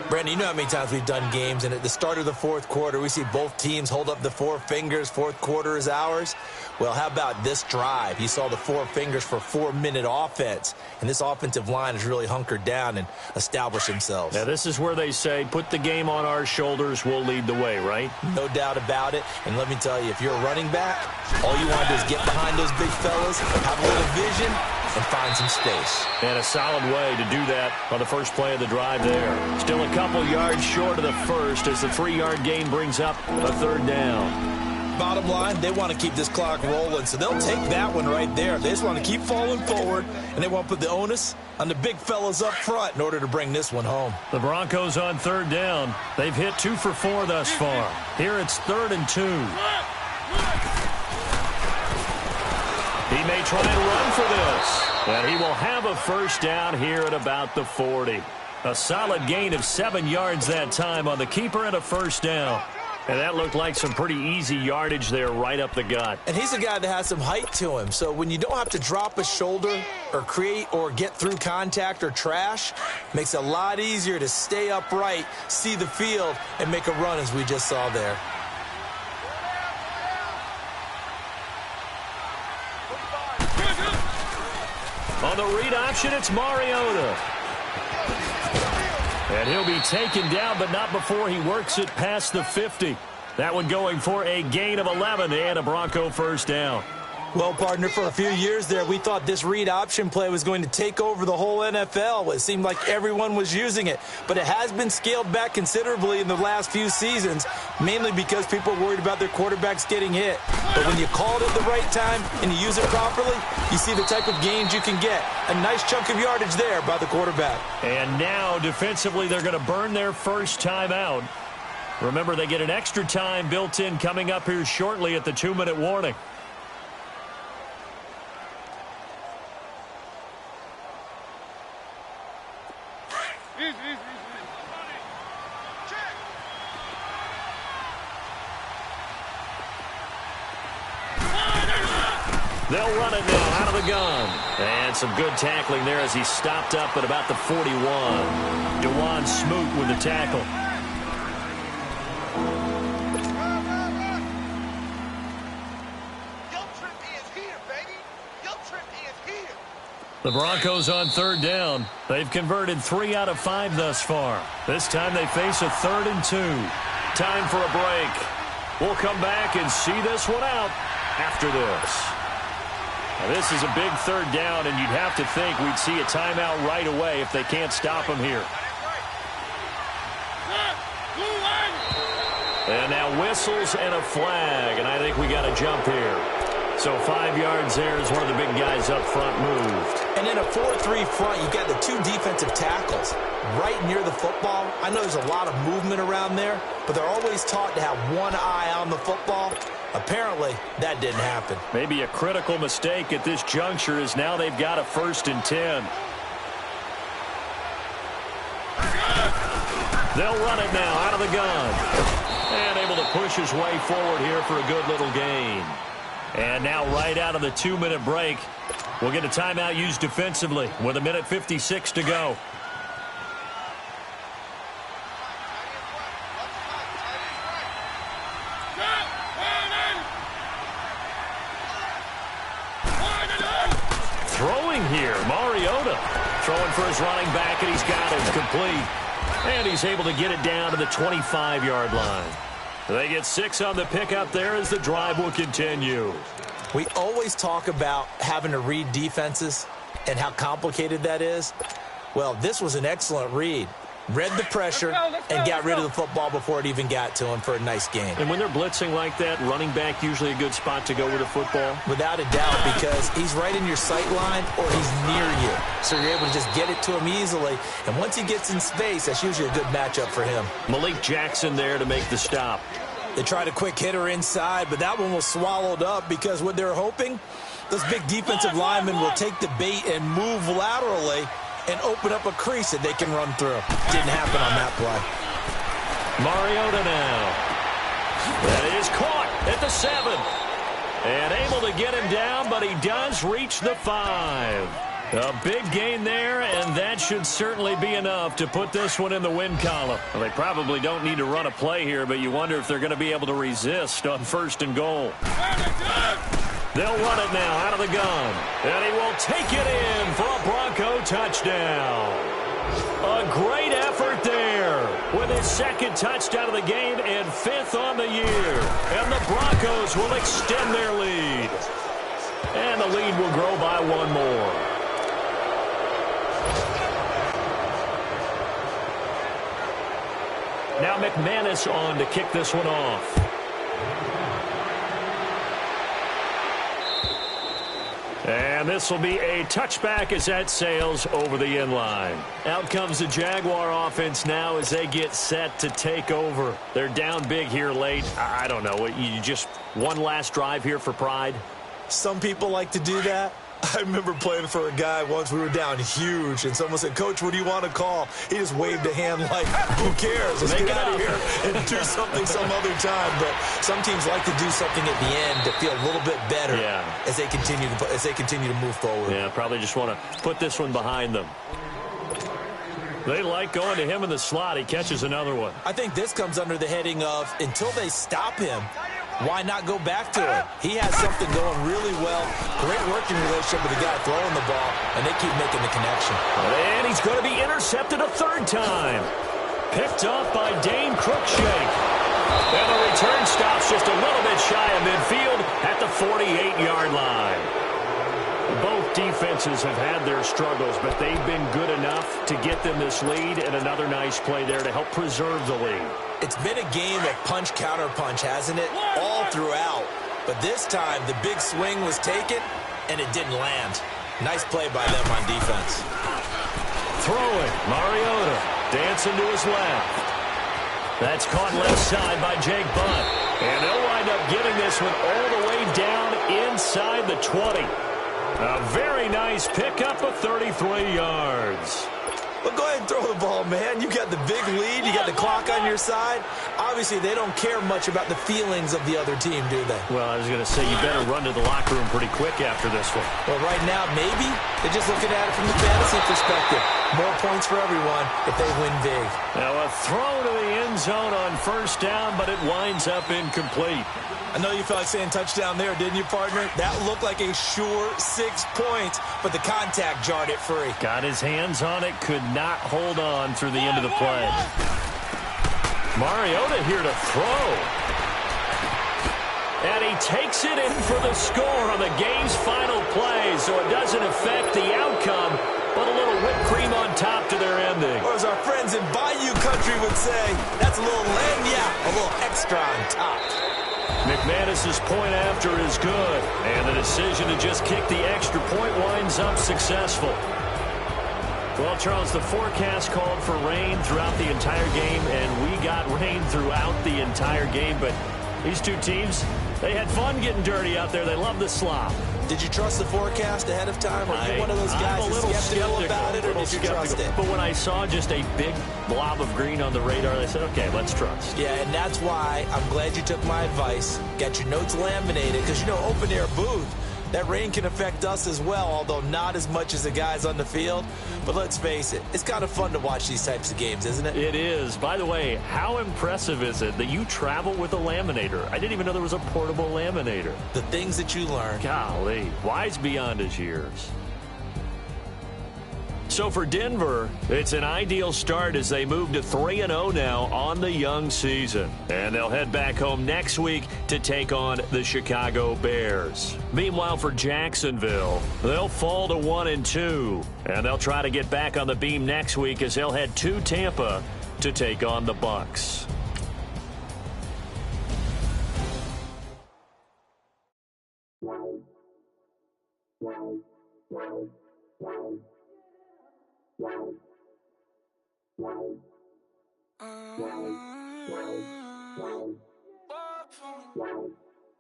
Brandon, you know how many times we've done games, and at the start of the 4th quarter, we see both teams hold up the 4 fingers, 4th quarter is ours. Well, how about this drive? You saw the 4 fingers for 4-minute offense, and this offensive line has really hunkered down and established themselves. Now, this is where they say, put the game on our shoulders, we'll lead the way, right? No doubt about it, and let me tell you, if you're a running back, all you want to do is get behind those big fellas, have a little vision, and find some space. And a solid way to do that on the first play of the drive there. Still a couple yards short of the first as the 3-yard gain brings up a 3rd down. Bottom line, they want to keep this clock rolling, so they'll take that one right there. They just want to keep falling forward, and they want to put the onus on the big fellas up front in order to bring this one home. The Broncos on third down. They've hit 2 for 4 thus far. Here it's 3rd and 2. He may try and run for this, and he will have a first down here at about the 40. A solid gain of 7 yards that time on the keeper and a first down. And that looked like some pretty easy yardage there right up the gut. And he's a guy that has some height to him. So when you don't have to drop a shoulder or create or get through contact or trash, makes it a lot easier to stay upright, see the field, and make a run as we just saw there. On the read option, it's Mariota. And he'll be taken down, but not before he works it past the 50. That one going for a gain of 11 and a Bronco first down. Well, partner, for a few years there, we thought this read option play was going to take over the whole NFL. It seemed like everyone was using it, but it has been scaled back considerably in the last few seasons, mainly because people are worried about their quarterbacks getting hit. But when you call it at the right time and you use it properly, you see the type of gains you can get. A nice chunk of yardage there by the quarterback. And now, defensively, they're going to burn their first time out. Remember, they get an extra time built in coming up here shortly at the 2-minute warning. They'll run it now out of the gun. And some good tackling there as he stopped up at about the 41. DeJuan Smoot with the tackle. The Broncos on third down. They've converted 3 out of 5 thus far. This time they face a 3rd and 2. Time for a break. We'll come back and see this one out after this. Now, this is a big 3rd down, and you'd have to think we'd see a timeout right away if they can't stop him here. And now whistles and a flag, and I think we got a jump here. So 5 yards there as one of the big guys up front moved. And in a 4-3 front, you've got the 2 defensive tackles right near the football. I know there's a lot of movement around there, but they're always taught to have one eye on the football. Apparently, that didn't happen. Maybe a critical mistake at this juncture is now they've got a 1st and 10. They'll run it now out of the gun. And able to push his way forward here for a good little gain. And now right out of the 2-minute break, we'll get a timeout used defensively with 1:56 to go. Throwing here, Mariota. Throwing for his running back, and he's got it complete. And he's able to get it down to the 25-yard line. They get 6 on the pickup there as the drive will continue. We always talk about having to read defenses and how complicated that is. Well, this was an excellent read. Read the pressure and got rid of the football before it even got to him for a nice game. And when they're blitzing like that, running back usually a good spot to go with the football? Without a doubt, because he's right in your sight line or he's near you. So you're able to just get it to him easily. And once he gets in space, that's usually a good matchup for him. Malik Jackson there to make the stop. They tried a quick hitter inside, but that one was swallowed up because what they're hoping, those big defensive linemen will take the bait and move laterally and open up a crease that they can run through. Didn't happen on that play. Mariota now. That is caught at the 7. And able to get him down, but he does reach the 5. A big gain there, and that should certainly be enough to put this one in the win column. Well, they probably don't need to run a play here, but you wonder if they're going to be able to resist on 1st and goal. They'll run it now out of the gun. And he will take it in for a Bronco touchdown. A great effort there with his 2nd touchdown of the game and 5th on the year. And the Broncos will extend their lead. And the lead will grow by 1 more. Now McManus on to kick this one off. And this will be a touchback as that sails over the inline. Out comes the Jaguar offense now as they get set to take over. They're down big here late. I don't know. You just one last drive here for pride? Some people like to do that. I remember playing for a guy once. We were down huge, and someone said, "Coach, what do you want to call?" He just waved a hand like, "Who cares? Let's get out of here and do something some other time." But some teams like to do something at the end to feel a little bit better as they continue to move forward. Yeah, probably just want to put this one behind them. They like going to him in the slot. He catches another one. I think this comes under the heading of until they stop him, why not go back to him? He has something going really well. Great working relationship with the guy throwing the ball, and they keep making the connection. And he's going to be intercepted a third time. Picked off by Dane Cruikshank. And the return stops just a little bit shy of midfield at the 48-yard line. Both defenses have had their struggles, but they've been good enough to get them this lead, and another nice play there to help preserve the lead. It's been a game of punch-counter-punch, hasn't it? All throughout. But this time, the big swing was taken, and it didn't land. Nice play by them on defense. Throwing, Mariota dancing to his left. That's caught left side by Jake Butt. And they'll wind up getting this one all the way down inside the 20. A very nice pickup of 33 yards. Well, go ahead and throw the ball, man. You got the big lead. You got the clock on your side. Obviously, they don't care much about the feelings of the other team, do they? Well, I was going to say, you better run to the locker room pretty quick after this one. Well, right now, maybe. They're just looking at it from the fantasy perspective. More points for everyone if they win big. Now, a throw to the end zone on first down, but it winds up incomplete. I know you felt like saying touchdown there, didn't you, partner? That looked like a sure 6 points, but the contact jarred it free. Got his hands on it, could not hold on through the end of the play. Mariota here to throw. And he takes it in for the score on the game's final play, so it doesn't affect the outcome, but a little whipped cream on top to their ending. Or as our friends in Bayou Country would say, that's a little lagniappe, a little extra on top. McManus's point after is good, and the decision to just kick the extra point winds up successful. Well, Charles, the forecast called for rain throughout the entire game, and we got rain throughout the entire game, but these two teams, they had fun getting dirty out there. They love the slop. Did you trust the forecast ahead of time? Or are you one of those guys that's skeptical about it, or did you trust it? But when I saw just a big blob of green on the radar, I said, okay, let's trust. Yeah, and that's why I'm glad you took my advice. Got your notes laminated, because, you know, open-air booth, that rain can affect us as well, although not as much as the guys on the field. But let's face it, it's kind of fun to watch these types of games, isn't it? It is. By the way, how impressive is it that you travel with a laminator? I didn't even know there was a portable laminator. The things that you learn. Golly, wise beyond his years. So for Denver, it's an ideal start as they move to 3-0 now on the young season. And they'll head back home next week to take on the Chicago Bears. Meanwhile, for Jacksonville, they'll fall to 1-2. And they'll try to get back on the beam next week as they'll head to Tampa to take on the Bucs.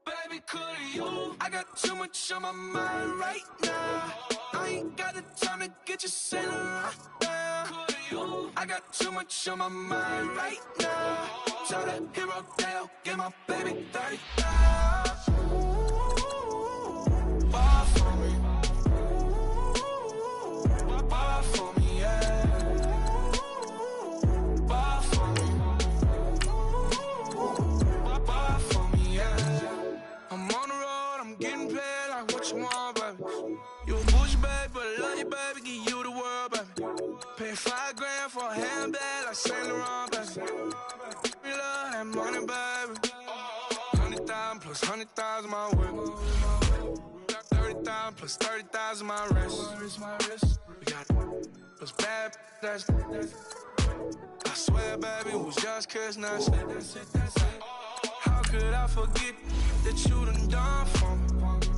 Baby, could you? I got too much on my mind right now. I ain't got the time to get you sailing right now. Could you? I got too much on my mind right now. Tell that hero Dale, get my baby 30 now. Bar for me. Bar for me, yeah. Bar for me. Bar for me, yeah. I'm on the road, I'm getting paid like what you want, baby. You a bougie, baby, but I love you, baby. Give you the world, baby. Pay $5 grand for a handbag like Saint Laurent, baby. We love that money, baby. 100,000 plus 100,000 my whip. 30,000 plus 30,000 my wrist. We got those bad, that's I swear, baby, it was just kiss, that's it. How could I forget that you done for me?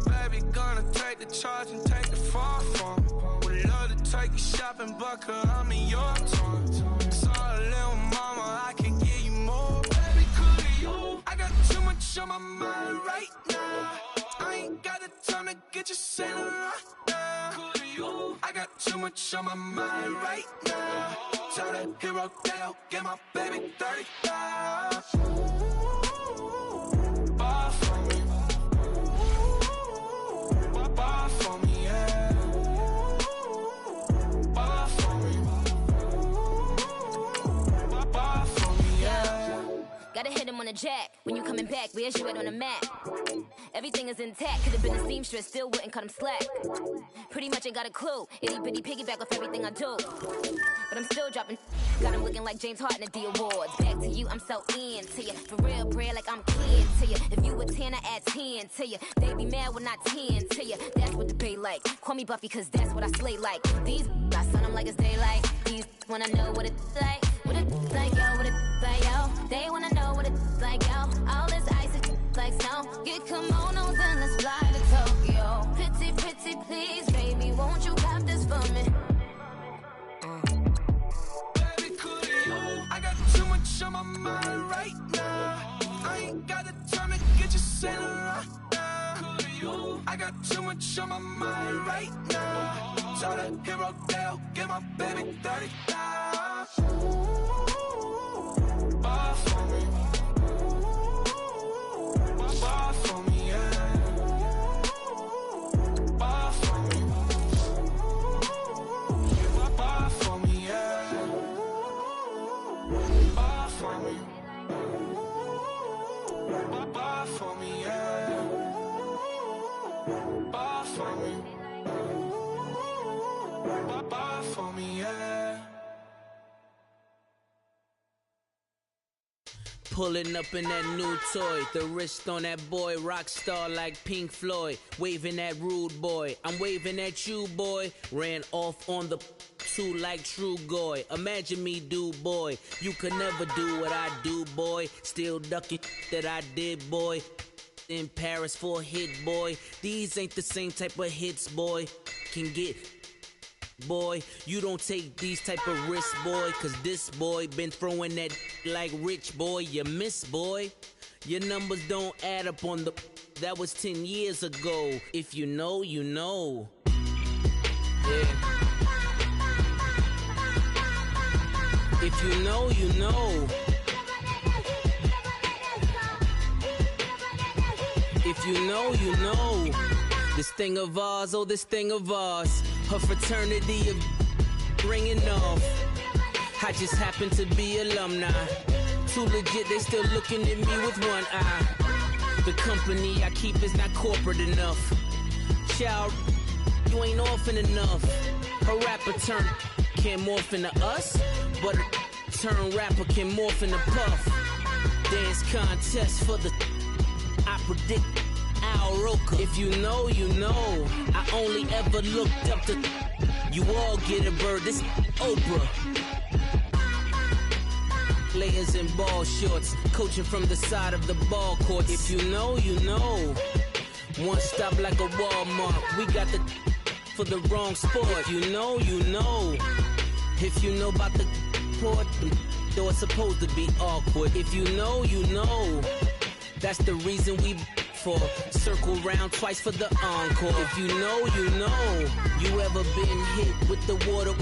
Baby, gonna take the charge and take the far from. Would love to take you shopping, but I'm in your time. Sorry, little mama, I can give you more. Baby, could you? I got too much on my mind right now. I ain't got the time to get you sailing right now. Could you? I got too much on my mind right now. Tell that hero that I'll get my baby 35. Bar for me. Bar for me, yeah. Bar for me. Bar for me, yeah. Gotta hit him on the jack. When you coming back, where's you at on the map? Everything is intact. Could've been a seamstress, still wouldn't cut him slack. Pretty much ain't got a clue. Itty bitty piggyback off everything I do. But I'm still dropping. Got him looking like James Harden at the awards. Back to you, I'm so into you. For real, bread, like I'm kin to you. If you a 10, I add 10 to you. They be mad when I 10 to you. That's what the bay like. Call me Buffy, cause that's what I slay like. These I sun them like it's daylight. These wanna know what it's like. What it's like, yo, what it's like, yo. They wanna know what it's like, yo. All this ice is like snow. Get kimonos and let's fly to Tokyo. Pretty, pretty, please, baby, won't you cop this for me? Baby, could you? I got too much on my mind right now. I ain't got the time to get you sailing right now. Could you? I got too much on my mind right now. Tell that hero that I'll get my baby 35. Bar for me. Bar for me, yeah. Bar for me. Bar for me, yeah. Bar for me. Bar for me, yeah. Bar for me. Bar for me, yeah. Pulling up in that new toy, the wrist on that boy, rock star like Pink Floyd, waving at rude boy, I'm waving at you boy, ran off on the two like True Goy, imagine me do boy, you could never do what I do boy, still ducking that I did boy, in Paris for a hit boy, these ain't the same type of hits boy, can get boy, you don't take these type of risks, boy, cause this boy been throwing that like rich boy, you miss, boy. Your numbers don't add up on the, that was 10 years ago. If you know, you know. Yeah. If you know, you know. If you know, you know. This thing of ours, oh, this thing of ours. Her fraternity of ringing off. I just happen to be alumni. Too legit, they still looking at me with one eye. The company I keep is not corporate enough. Child, you ain't orphan enough. A rapper turn can't morph into us, but a turn rapper can morph into Puff. Dance contest for the, I predict Al Roker. If you know, you know. I only ever looked up to, you all get a bird, this Oprah. Layers in ball shorts, coaching from the side of the ball court. If you know, you know. One stop like a Walmart, we got the for the wrong sport. If you know, you know. If you know about the port, though it's supposed to be awkward. If you know, you know. That's the reason we for circle round twice for the encore. If you know, you know. You ever been hit with the water,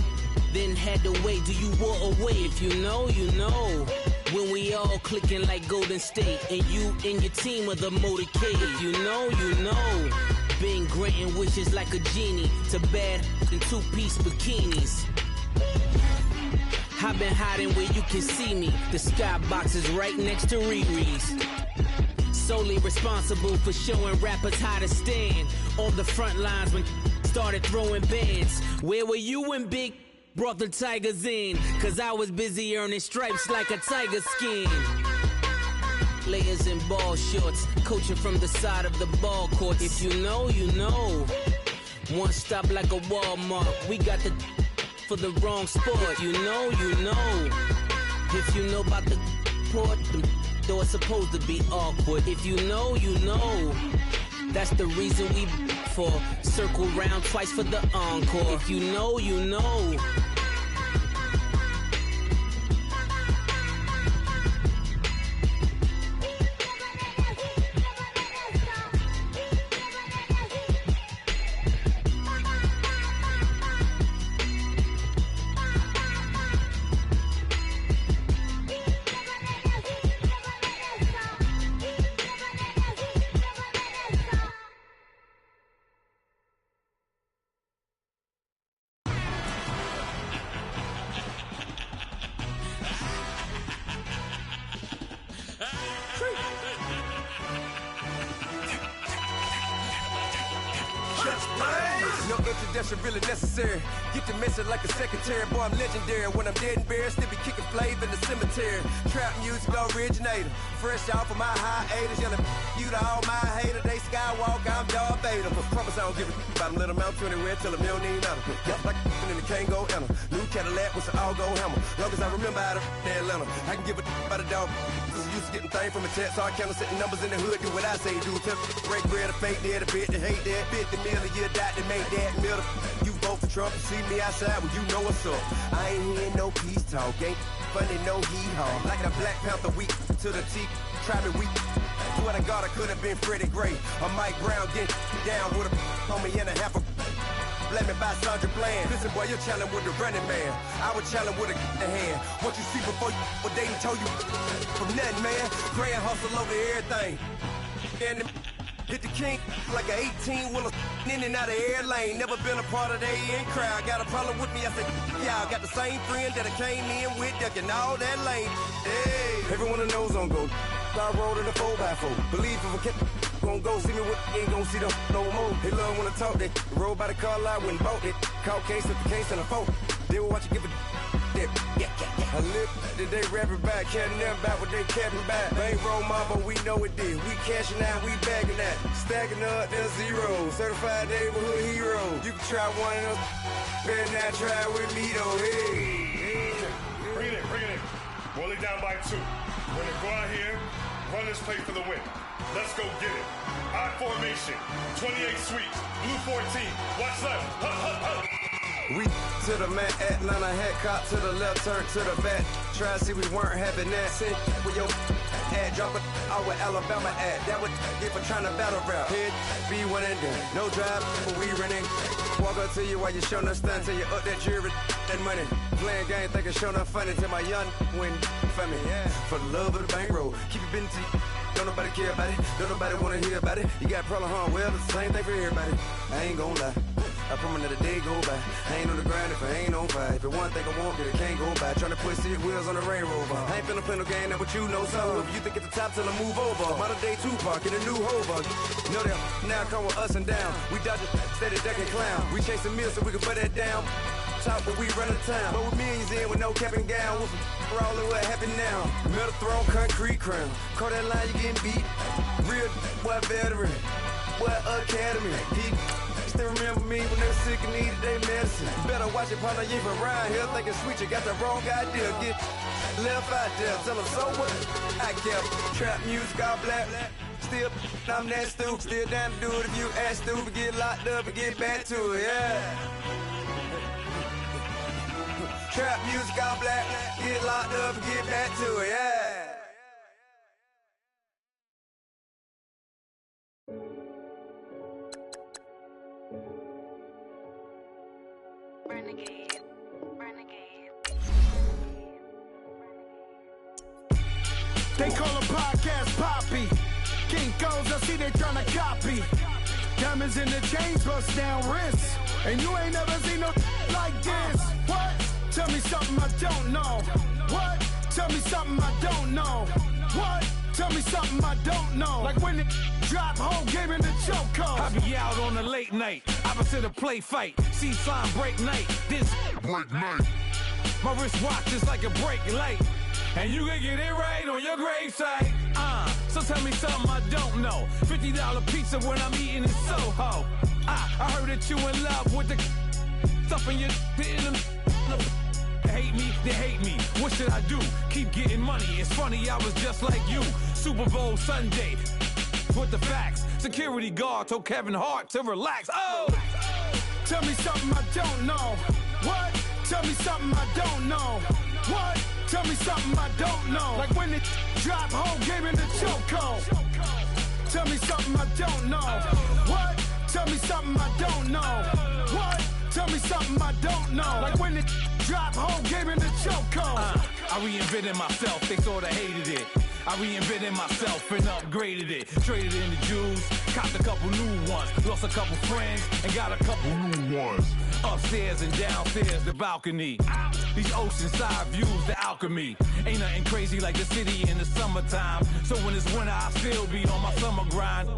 then had to wait? Do you walk away? If you know, you know. When we all clicking like Golden State, and you and your team are the motorcade. If you know, you know. Been granting wishes like a genie to bad in two-piece bikinis. I've been hiding where you can see me. The skybox is right next to Riri's. Solely responsible for showing rappers how to stand on the front lines when started throwing bands. Where were you when Big brought the Tigers in? Cause I was busy earning stripes like a tiger skin. Layers in ball shorts, coaching from the side of the ball court. If you know, you know. One stop like a Walmart, we got the for the wrong sport. If you know, you know. If you know about the port, though it's supposed to be awkward. If you know, you know. That's the reason we for. Circle round twice for the encore. If you know, you know. No introduction really necessary. Get the message like a secretary. Boy, I'm legendary. When I'm dead and buried, still be kicking flavor in the cemetery. Trap music originator. Fresh off of my hiatus. Yelling you to all my haters. They skywalk, I'm Darth Vader. But promise I don't give a about them. Let them out anywhere till them don't need nothing. Just like and the can't go enter. New Cadillac with an all-go hammer. Long as I remember how to Atlanta. I can give a about a dog. Used to getting things from a text, so I count setting numbers in the hood. Do what I say, do. Tell break bread, a fake there, the bit, the hate that. 50 million, you die to make that middle. You vote for Trump, you see me outside, well, you know what's up. I ain't hearing no peace talk, ain't funny, no hee-haw. Like a Black Panther weak to the teeth, try me weak. Swear to God, I could have been Freddie Gray. Or Mike Brown getting down with a homie and a half a. Let me buy Sandra Bland. Listen, boy, you're challenging with the running man. I was challenging with a hand. What you see before you, what they done told you from nothing, man. Grand hustle over everything. And hit the king like an 18-wheeler in and out of air lane. Never been a part of the in crowd. Got a problem with me, I said, y'all got the same friend that I came in with, ducking all that lane. Hey, everyone knows on go. I rolled in a 4x4. Believe if I kept gon' go see me with ain't gon' see them no more. They love when I talk that. Roll by the car lot, went and bought it. Caught case at the case and a phone. They will watch you give a dip. I live that they rapping back, caring them back what they capping back. Bankroll mama, we know it did. We cashing out, we bagging that. Stacking up, there's zero. Certified neighborhood hero. You can try one of them, better not try with me though. Hey. Bring it in. Roll it down by 2. We're gonna go out here, run this play for the win. Let's go get it. I formation, 28 sweeps, blue 14. Watch left. We to the man, Atlanta head cop to the left, turn to the back. Try to see we weren't having that. Sit with your ad, drop it out with Alabama ad. That would get for trying to battle rap. Head be one and done. No drive, but we running. Walk up to you while you showing us stun till you up that jury and money. Playing game, thinking showing up funny till my young win for me. Yeah. For the love of the bankroll, keep it busy. Don't nobody care about it. Don't nobody wanna hear about it. You got a problem, huh? Well, it's the same thing for everybody. I ain't gon' lie. I promise that a day go by. I ain't on the grind if I ain't on fire. If it one thing I want, then it can't go by. Tryna put 6 wheels on the Range Rover. I ain't finna play no game that what you know. So if you think it's the top till I move over. Modern day Tupac in a new Hova. Know that now come with us and down. We dodge it, steady ducking clown. We chase a meal so we can put that down. Talk, but we run the town. But with millions in with no cap and gown. We're all in what happened now. Metal throne, concrete crown. Call that line, you getting beat. Real, what veteran. What academy. He still remember me when they were sick and needed their medicine. Better watch it, partner, you ain't around here thinking sweet. You got the wrong idea. Get left out there. Tell them so what? I kept trap music all black. Still, I'm that stupid. Still down to do it if you ask stupid. Get locked up and get back to it, yeah. Trap music all black. Get locked up and get back to it, yeah. They call a podcast Poppy. King goes, I see they tryna copy. Diamonds in the chains, bust down wrists. And you ain't never seen no like this. What? Tell me something I don't know. What? Tell me something I don't know. What? Tell me something I don't know. Like when it drop, whole game in the chokehold. I be out on a late night, opposite a play fight. See sign break night, this break night. My wristwatch is like a brake light. And you can get it right on your gravesite. So tell me something I don't know. $50 pizza when I'm eating in Soho. I heard that you in love with the stuff in your hate me, they hate me. What should I do? Keep getting money. It's funny, I was just like you. Super Bowl Sunday. with the facts. Security guard told Kevin Hart to relax. Oh! Tell me something I don't know. What? Tell me something I don't know. What? Tell me something I don't know. Like when it drop whole game in the chokehold. Tell me something I don't know. What? Tell me something I don't know. What? Tell me something I don't know. Like when it drop whole game in the chokehold. I reinvented myself, they sorta hated it. I reinvented myself and upgraded it. Traded in the Jews, copped a couple new ones. Lost a couple friends and got a couple new ones. Upstairs and downstairs, the balcony. These oceanside views, the alchemy. Ain't nothing crazy like the city in the summertime. So when it's winter, I still be on my summer grind.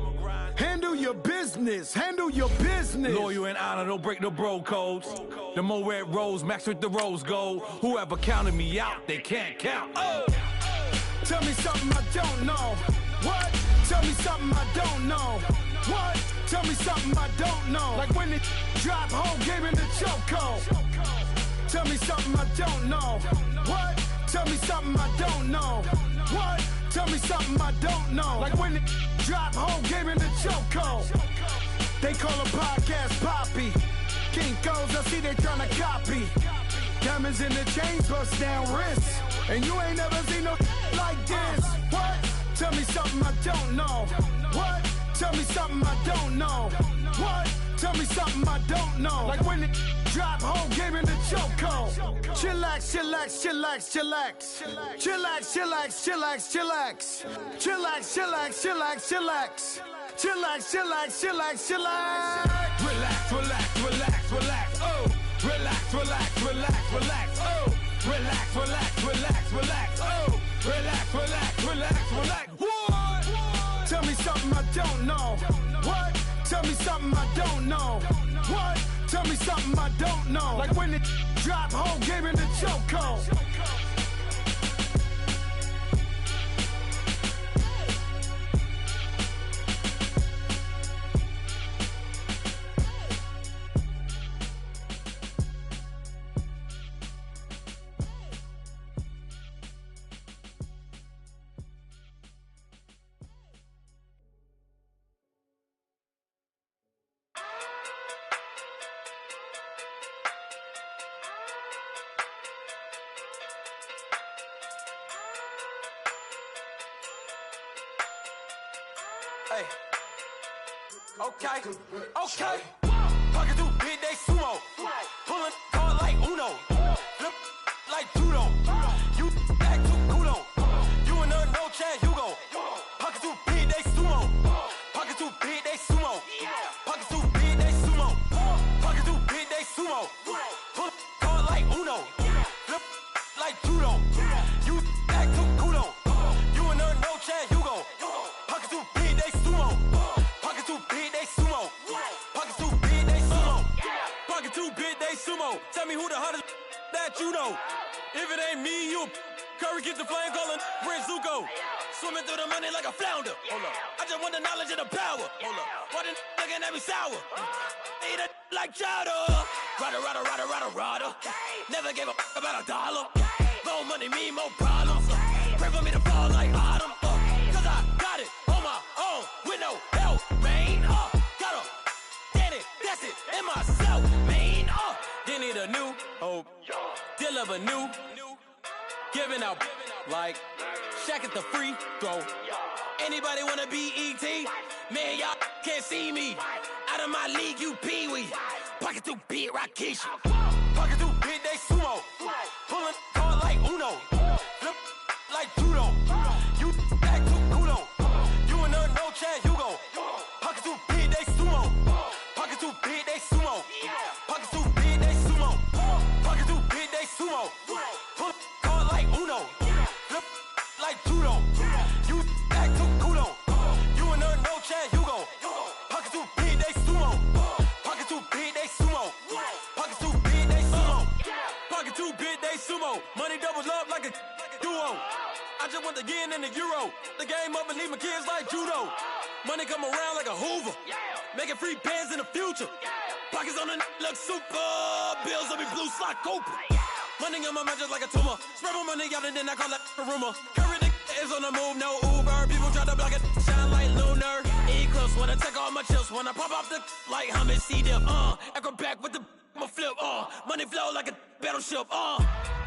Handle your business, handle your business. Loyal and honor, don't break no bro codes. The more red rose, max with the rose gold. Whoever counted me out, they can't count. Oh! Tell me something I don't know. What? Tell me something I don't know. What? Tell me something I don't know. Like when it drop whole game in the chokehold. Tell me something I don't know. What? Tell me something I don't know. What? Tell me something I don't know. Like when it drop whole game in the chokehold. They call a podcast Poppy. Kinkos, I see they tryna copy. Diamonds in the chains, bust down wrists. And you ain't never seen no like this. What? Tell me something I don't know. What? Tell me something I don't know. What? Tell me something I don't know. Like when it drop whole game in the chokehold. Chillax, chillax, chillax, chillax. Chillax, chillax, chillax, chillax. Chillax, chillax, chillax, chillax. Chillax, chillax, chillax, chillax. Relax, relax, relax, relax. Oh! Relax, relax, relax, relax. Oh! Relax, relax, relax, relax. Oh! Relax, relax, relax, relax. What? Tell me something I don't know. What? Tell me something I don't know. What? Tell me something I don't know. Like when it drop whole game in the chokehold. Hey. Okay. Okay. Pocket through big day sumo. Pulling card like Uno. Flip like judo. You back to kudo. You and her no Chad Hugo. Pocket through big day sumo. Pocket through big day sumo. Pocket through big day sumo. Pocket through big day sumo. Pull card like Uno. Flip like judo. You back to kudo. You and her no Chad Hugo. Pocket through big day sumo. Pocket through big day sumo. Pocket through big day sumo. Pocket through big day sumo. Tell me who the hottest that you know. If it ain't me, you Curry get the flame calling Prince Zuko. Swimming through the money like a flounder. Hold up. I just want the knowledge and the power. Hold up. Why the looking at me sour? Eat it like chowder. Rada, rada, rada, rada, rada. Never gave a about a dollar. More money mean more problems. Pray for me to fall like autumn. Cause I got it on my own with no help, man. Gotta get it, that's it, in myself, man. They need a new hope. Deliver new. Giving out like Shaq at the free throw. Anybody wanna be E.T.? Man, y'all can't see me. Out of my league, you pee-wee. Pocket through beat Rakishi. Pocket through big day sumo. Pulling card like Uno. Flip like judo. You back to kudo. You and her no Chad Hugo. Pocket through big day sumo. Pocket through big day sumo. Pocket through big day sumo. Pocket through big day sumo. Pull card like Uno. Flip like judo. You back to kudo. You and her no Chad Hugo. Pocket through big day sumo. Pocket through big day sumo. Pocket through big day sumo. Pocket through big day sumo. Money doubles up like a duo. I just want the yen and the euro. The game up and leave my kids like judo. Money come around like a Hoover. Making free bands in the future. Pockets on the look super. Bills on me blue slot Cooper. Money on my mind just like a tumor. Spread my money out and then I call it a rumor. Curry the is on the move, no Uber. People try to block it, shine like lunar. wanna take all my chips when I pop off the like hummus, see them, echo back with the I'ma flip, money flow like a battleship,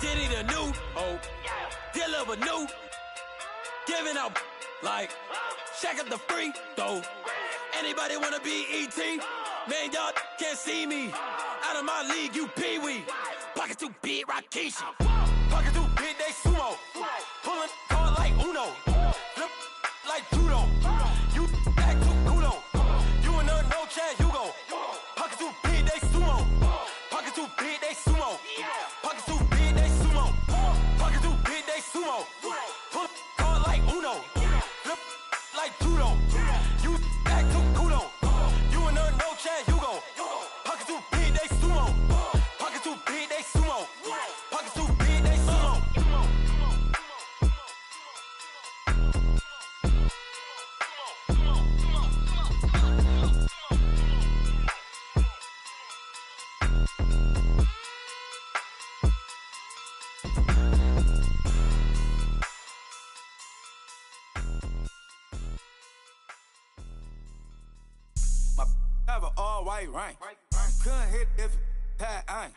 did it a new, deliver new, giving out like, shack up the free, though, anybody wanna be E.T., man, y'all can't see me, out of my league, you pee-wee, pocket too big, Rakishi, pocket too big, they sumo, pulling card like Uno, flip like judo, you act too kudo, you and her no chance, you go, pocket too big, they sumo, pocket too big, they sumo, pocket too big, they sumo, pocket too big, they sumo, pull card like Uno, flip like judo, you act too kudo, you and her no chance, you go, pocket too big, they sumo, pocket too big, they sumo, pocket too big, they sumo. Have an all-white rank. Couldn't hit if it had ain't.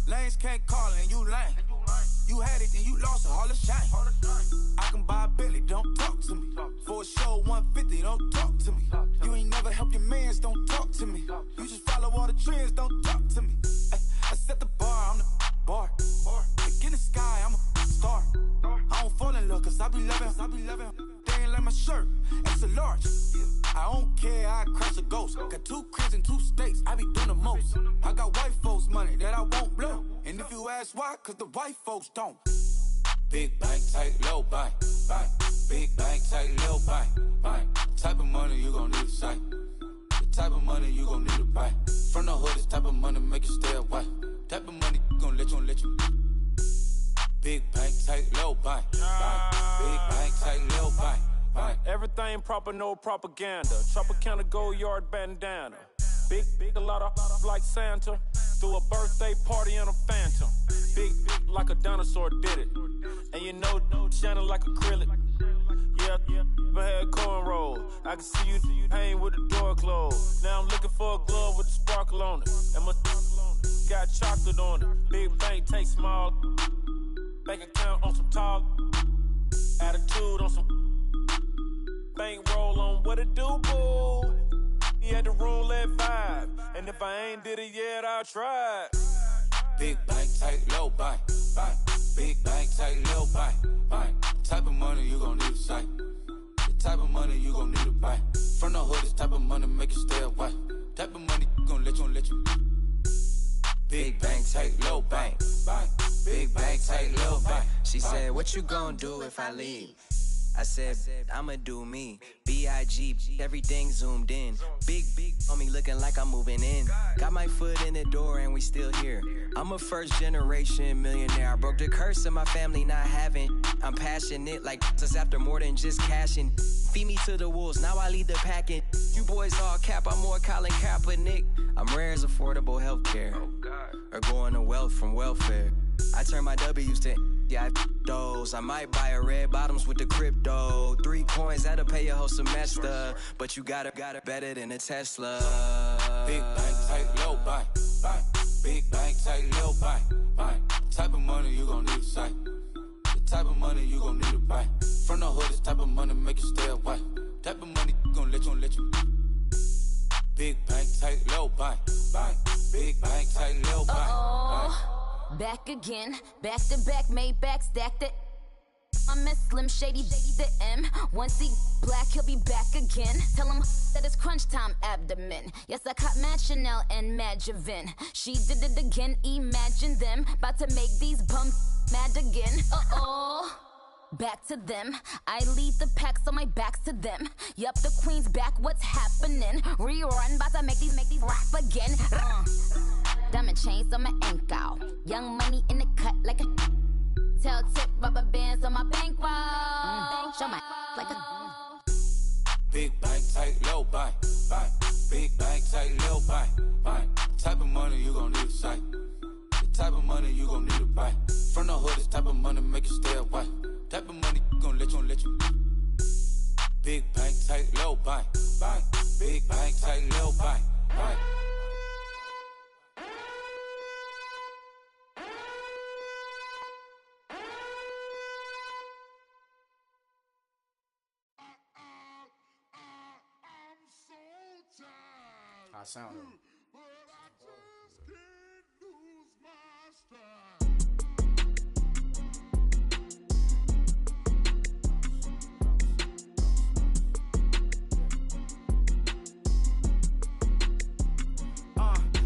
Lanes can't call it and you lame. You had it and you lost it, all the shame. I can buy a Billy, don't talk to me. For a show 150, don't talk to me. You ain't never helped your mans, don't talk to me. You just follow all the trends, don't talk to me. I set the bar, I'm the bar. Look in the sky, I'm a star. I don't fall in love, cause I be loving. They ain't like my shirt, extra large. I don't care, I crush a ghost. Got 2 cribs and 2 states, I be doing the most. I got white folks' money that I won't blow. And if you ask why, cause the white folks don't. Big bank, tight, low bank, bank. Big bank, tight, low bank, bank. Type of money you gon' need to sight. The type of money you gon' need to buy. From the hood, this type of money make you stay away. Type of money gon' let you. Big bank, tight, low bank, bank. Big bank, tight, low bank. Everything proper, no propaganda. Tropicana gold yard bandana. Big, a lot of like Santa. Threw a birthday party in a phantom. Big like a dinosaur did it. And you know, shining like acrylic. Yeah, I had cornrow. I can see you hang with the door closed. Now I'm looking for a glove with a sparkle on it. And my got chocolate on it. Big bank, take small. Bank account on some tall. Attitude on some. Bankroll on what it do, boo. He had the roulette vibe. And if I ain't did it yet, I'll try. Big bank, tight, low bank, bank. Big bank, tight, low bank, bank. Type of money you gon' need to sight. The type of money you gon' need to buy. From the hood, this type of money make you stay away. Type of money gon' let you. Big bank, tight, low bank, bank. Big bank, tight, low bank. She said, what you gon' do if I leave? I said, I'ma do me. B.I.G. Everything zoomed in. Big on me looking like I'm moving in. Got my foot in the door and we still here. I'm a first generation millionaire. I broke the curse of my family not having. I'm passionate like just after more than just cashing. Feed me to the wolves, now I lead the packing. You boys all cap, I'm more Colin Kaepernick. I'm rare as affordable healthcare. Or going to wealth from welfare. I turn my W's to those. I might buy a red bottoms with the crypto. 3 coins, that'll pay your whole semester. But you got it better than a Tesla. Big bank, tight, low bank, bank. Big bank, tight, low bank, bank. Type of money you gon' need to sight. The type of money you gon' need to buy. From the hood, this type of money make you stay away. Type of money gon' let you. Big bank, tight, low bank, bank. Big bank, tight, low bank, bank. Back again, back to back, made back, stacked it. I'm a Slim Shady, the M. Once he black, he'll be back again. Tell him that it's crunch time abdomen. Yes, I caught Mad Chanel and Mad Javin. She did it again, imagine them. About to make these bums mad again. Back to them. I lead the pack, so my back's to them. Yup, the queen's back, what's happening? Rerun, about to make these rap again. Diamond chains on my ankle. Young money in the cut like a tail tip, rubber bands on my bankroll. Show my like a Big bank, tight, low bank, bank. Big bank, tight, low bank, bank. Type of money you gon' need to sight. The type of money you gon' need to buy. From the hood, this type of money make you stay away. Type of money gon' let you. Big bank, tight, low bank, bank. I sound them.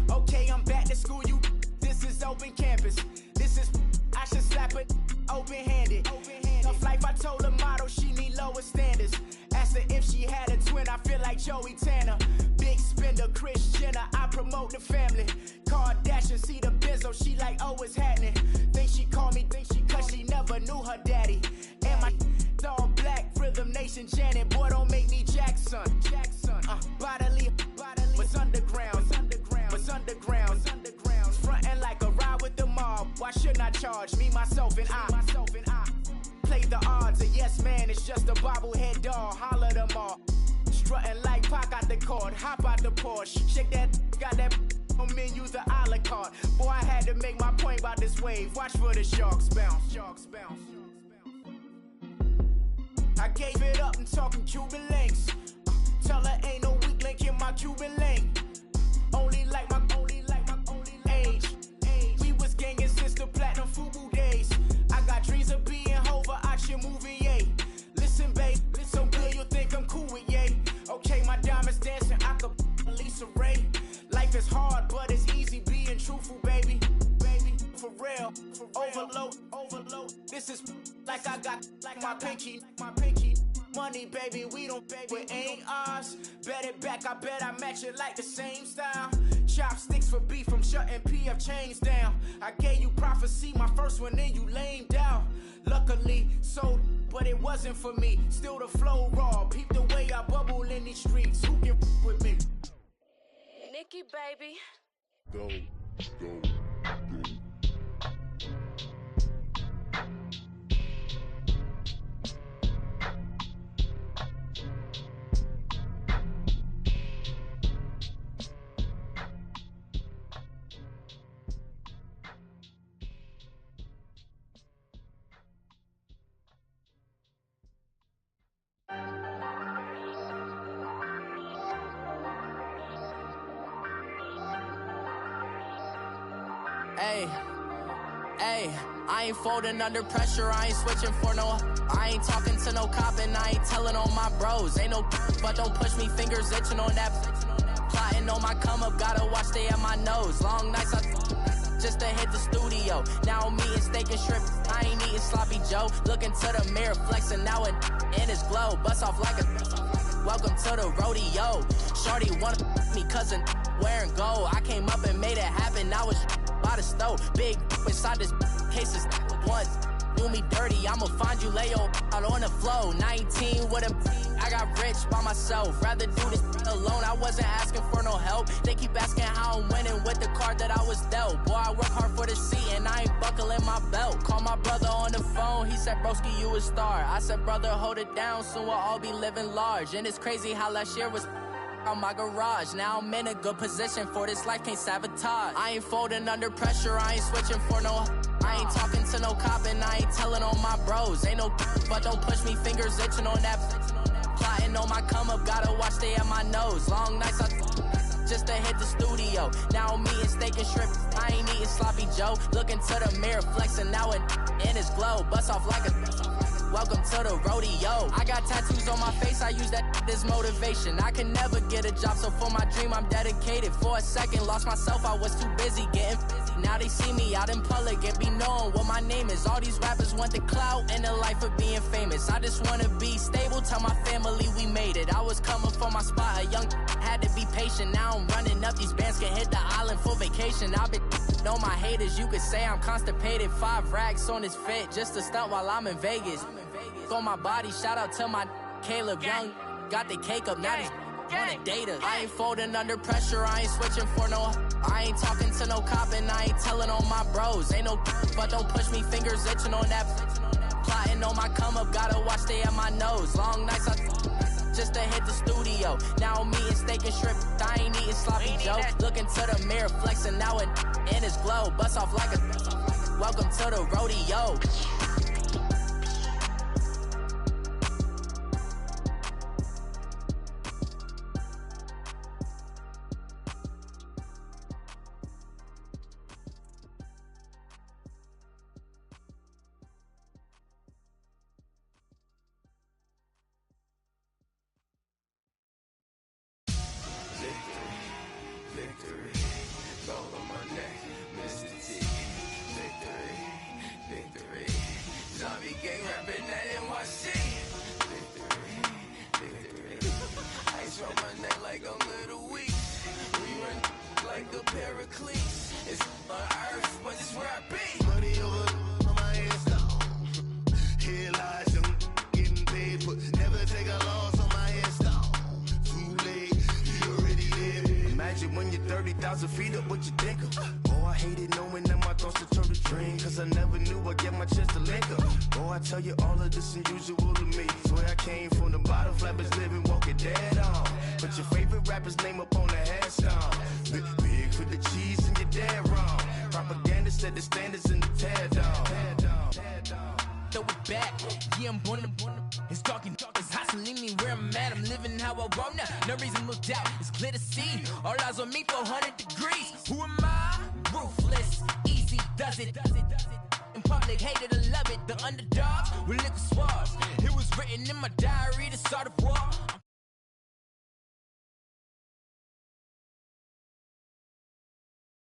Okay, I'm back to school, you. This is open campus. This is, I should slap it open-handed. Tough life, I told the model she need lower standards. Asked her if she had a twin, I feel like Joey Tanner. Big spender, Kris Jenner, I promote the family. Kardashian, see the Benzo, she like, oh, it's happening. Think she called me, cause she never knew her daddy. And my all black, Rhythm Nation, Janet, boy, don't make me Jackson. Bodily, was underground. Frontin' like a ride with the mob. Why shouldn't I charge me, myself, and I? Play the odds, a yes man, it's just a bobblehead doll. Holler them all. Strutting like Pac out the court, hop out the Porsche. Shake that, got that on menu, the a la carte. Boy, I had to make my point about this wave. Watch for the sharks bounce. I gave it up and talking Cuban links. Tell her ain't no weak link in my Cuban link. Only like my age. We was gangin' since the platinum FUBU days. I got dreams of being Hova out your movie, yay. Listen, babe, so good you'll think I'm cool with yay. Okay, my diamonds dancing, I could Lisa Ray. Life is hard, but it's easy being truthful, baby. For real, overload. This is like I got like my pinky. Money, baby, we don't pay, it ain't ours. Bet it back, I bet I match it like the same style. Chopsticks for beef, I'm shutting PF chains down. I gave you prophecy, my first one, then you lamed down. Luckily, sold, but it wasn't for me. Still the flow raw, peep the way I bubble in these streets. Who can with me? Nikki, baby. Go. Hey, I ain't folding under pressure, I ain't switching for no. I ain't talking to no cop and I ain't telling on my bros. Ain't no but don't push me, fingers itching on that. Plotting on my come up, gotta watch stay at my nose. Long nights just to hit the studio. Now I'm eating steak and shrimp, I ain't eating sloppy Joe. Looking to the mirror, flexing now and in his glow. Bust off like a welcome to the rodeo. Shorty wanna me cousin wearing gold. I came up and made it happen, I was by the stove. Big inside this cases once. Do me dirty, I'ma find you lay out on the floor. 19 with a I got rich by myself. Rather do this alone, I wasn't asking for no help. They keep asking how I'm winning with the card that I was dealt. Boy, I work hard for the seat and I ain't buckling my belt. Call my brother on the phone, he said, broski, you a star. I said, brother, hold it down, soon we'll all be living large. And it's crazy how last year was on my garage. Now I'm in a good position for this life, can't sabotage. I ain't folding under pressure, I ain't switching for no. I ain't talking to no cop and I ain't telling on my bros. Ain't no but don't push me, fingers itching on that. Plotting on my come up, gotta watch stay at my nose. Long nights just to hit the studio. Now I'm eating steak and shrimp, I ain't eating sloppy Joe. Looking to the mirror, flexing now and in his glow. Bust off like a welcome to the rodeo. I got tattoos on my face, I use that as motivation. I can never get a job, so for my dream I'm dedicated. For a second, lost myself, I was too busy getting busy. Now they see me out in public and be knowing what my name is. All these rappers want the clout and the life of being famous. I just wanna be stable, tell my family we made it. I was coming for my spot, a young had to be patient. Now I'm running up, these bands can hit the island for vacation. I've been on my haters, you could say I'm constipated. 5 racks on his fit, just to stunt while I'm in Vegas. On my body, shout out to my Caleb Young. Got the cake up, now he's wanna date us. I ain't folding under pressure, I ain't switching for no. I ain't talking to no cop and I ain't telling on my bros. Ain't no but don't push me, fingers itching on that. Plotting on my come up, gotta watch stay at my nose. Long nights just to hit the studio. Now I'm eating steak and shrimp, I ain't eating sloppy Joe. Looking to the mirror, flexing now and in his glow. Bust off like a welcome to the rodeo. victory. Gold on my neck, Mr. T. Victory, victory. Zombie gang rapping that NYC. Victory, victory. Ice on my neck like a little weak. We run like the Paraclete. It's on earth, but it's where I be. Money over on my headstone. Here lies some getting paid, but never take a loss on my headstone. Too late, you already live. Imagine when you're 30,000 feet up, what you think of? Oh, I hated knowing that my thoughts would turn to dream, cause I never knew I'd get my chance to link up. Oh, I tell you all of this unusual to me. Swear I came from the bottom, flappers living, walking dead on. Put your favorite rapper's name up on the headstone. Big for the cheese and you're dead wrong. Propaganda set the standards in the tear down. Throw it back, yeah, I'm born to. It's dark, it's hot, so leave me where I'm at. I'm living how I want now. No reason to doubt, it's clear to see. All eyes on me, 400 degrees. Who am I? Ruthless, easy, does it. In public, hate it or love it. The underdogs with liquor swabs. It was written in my diary to start a war.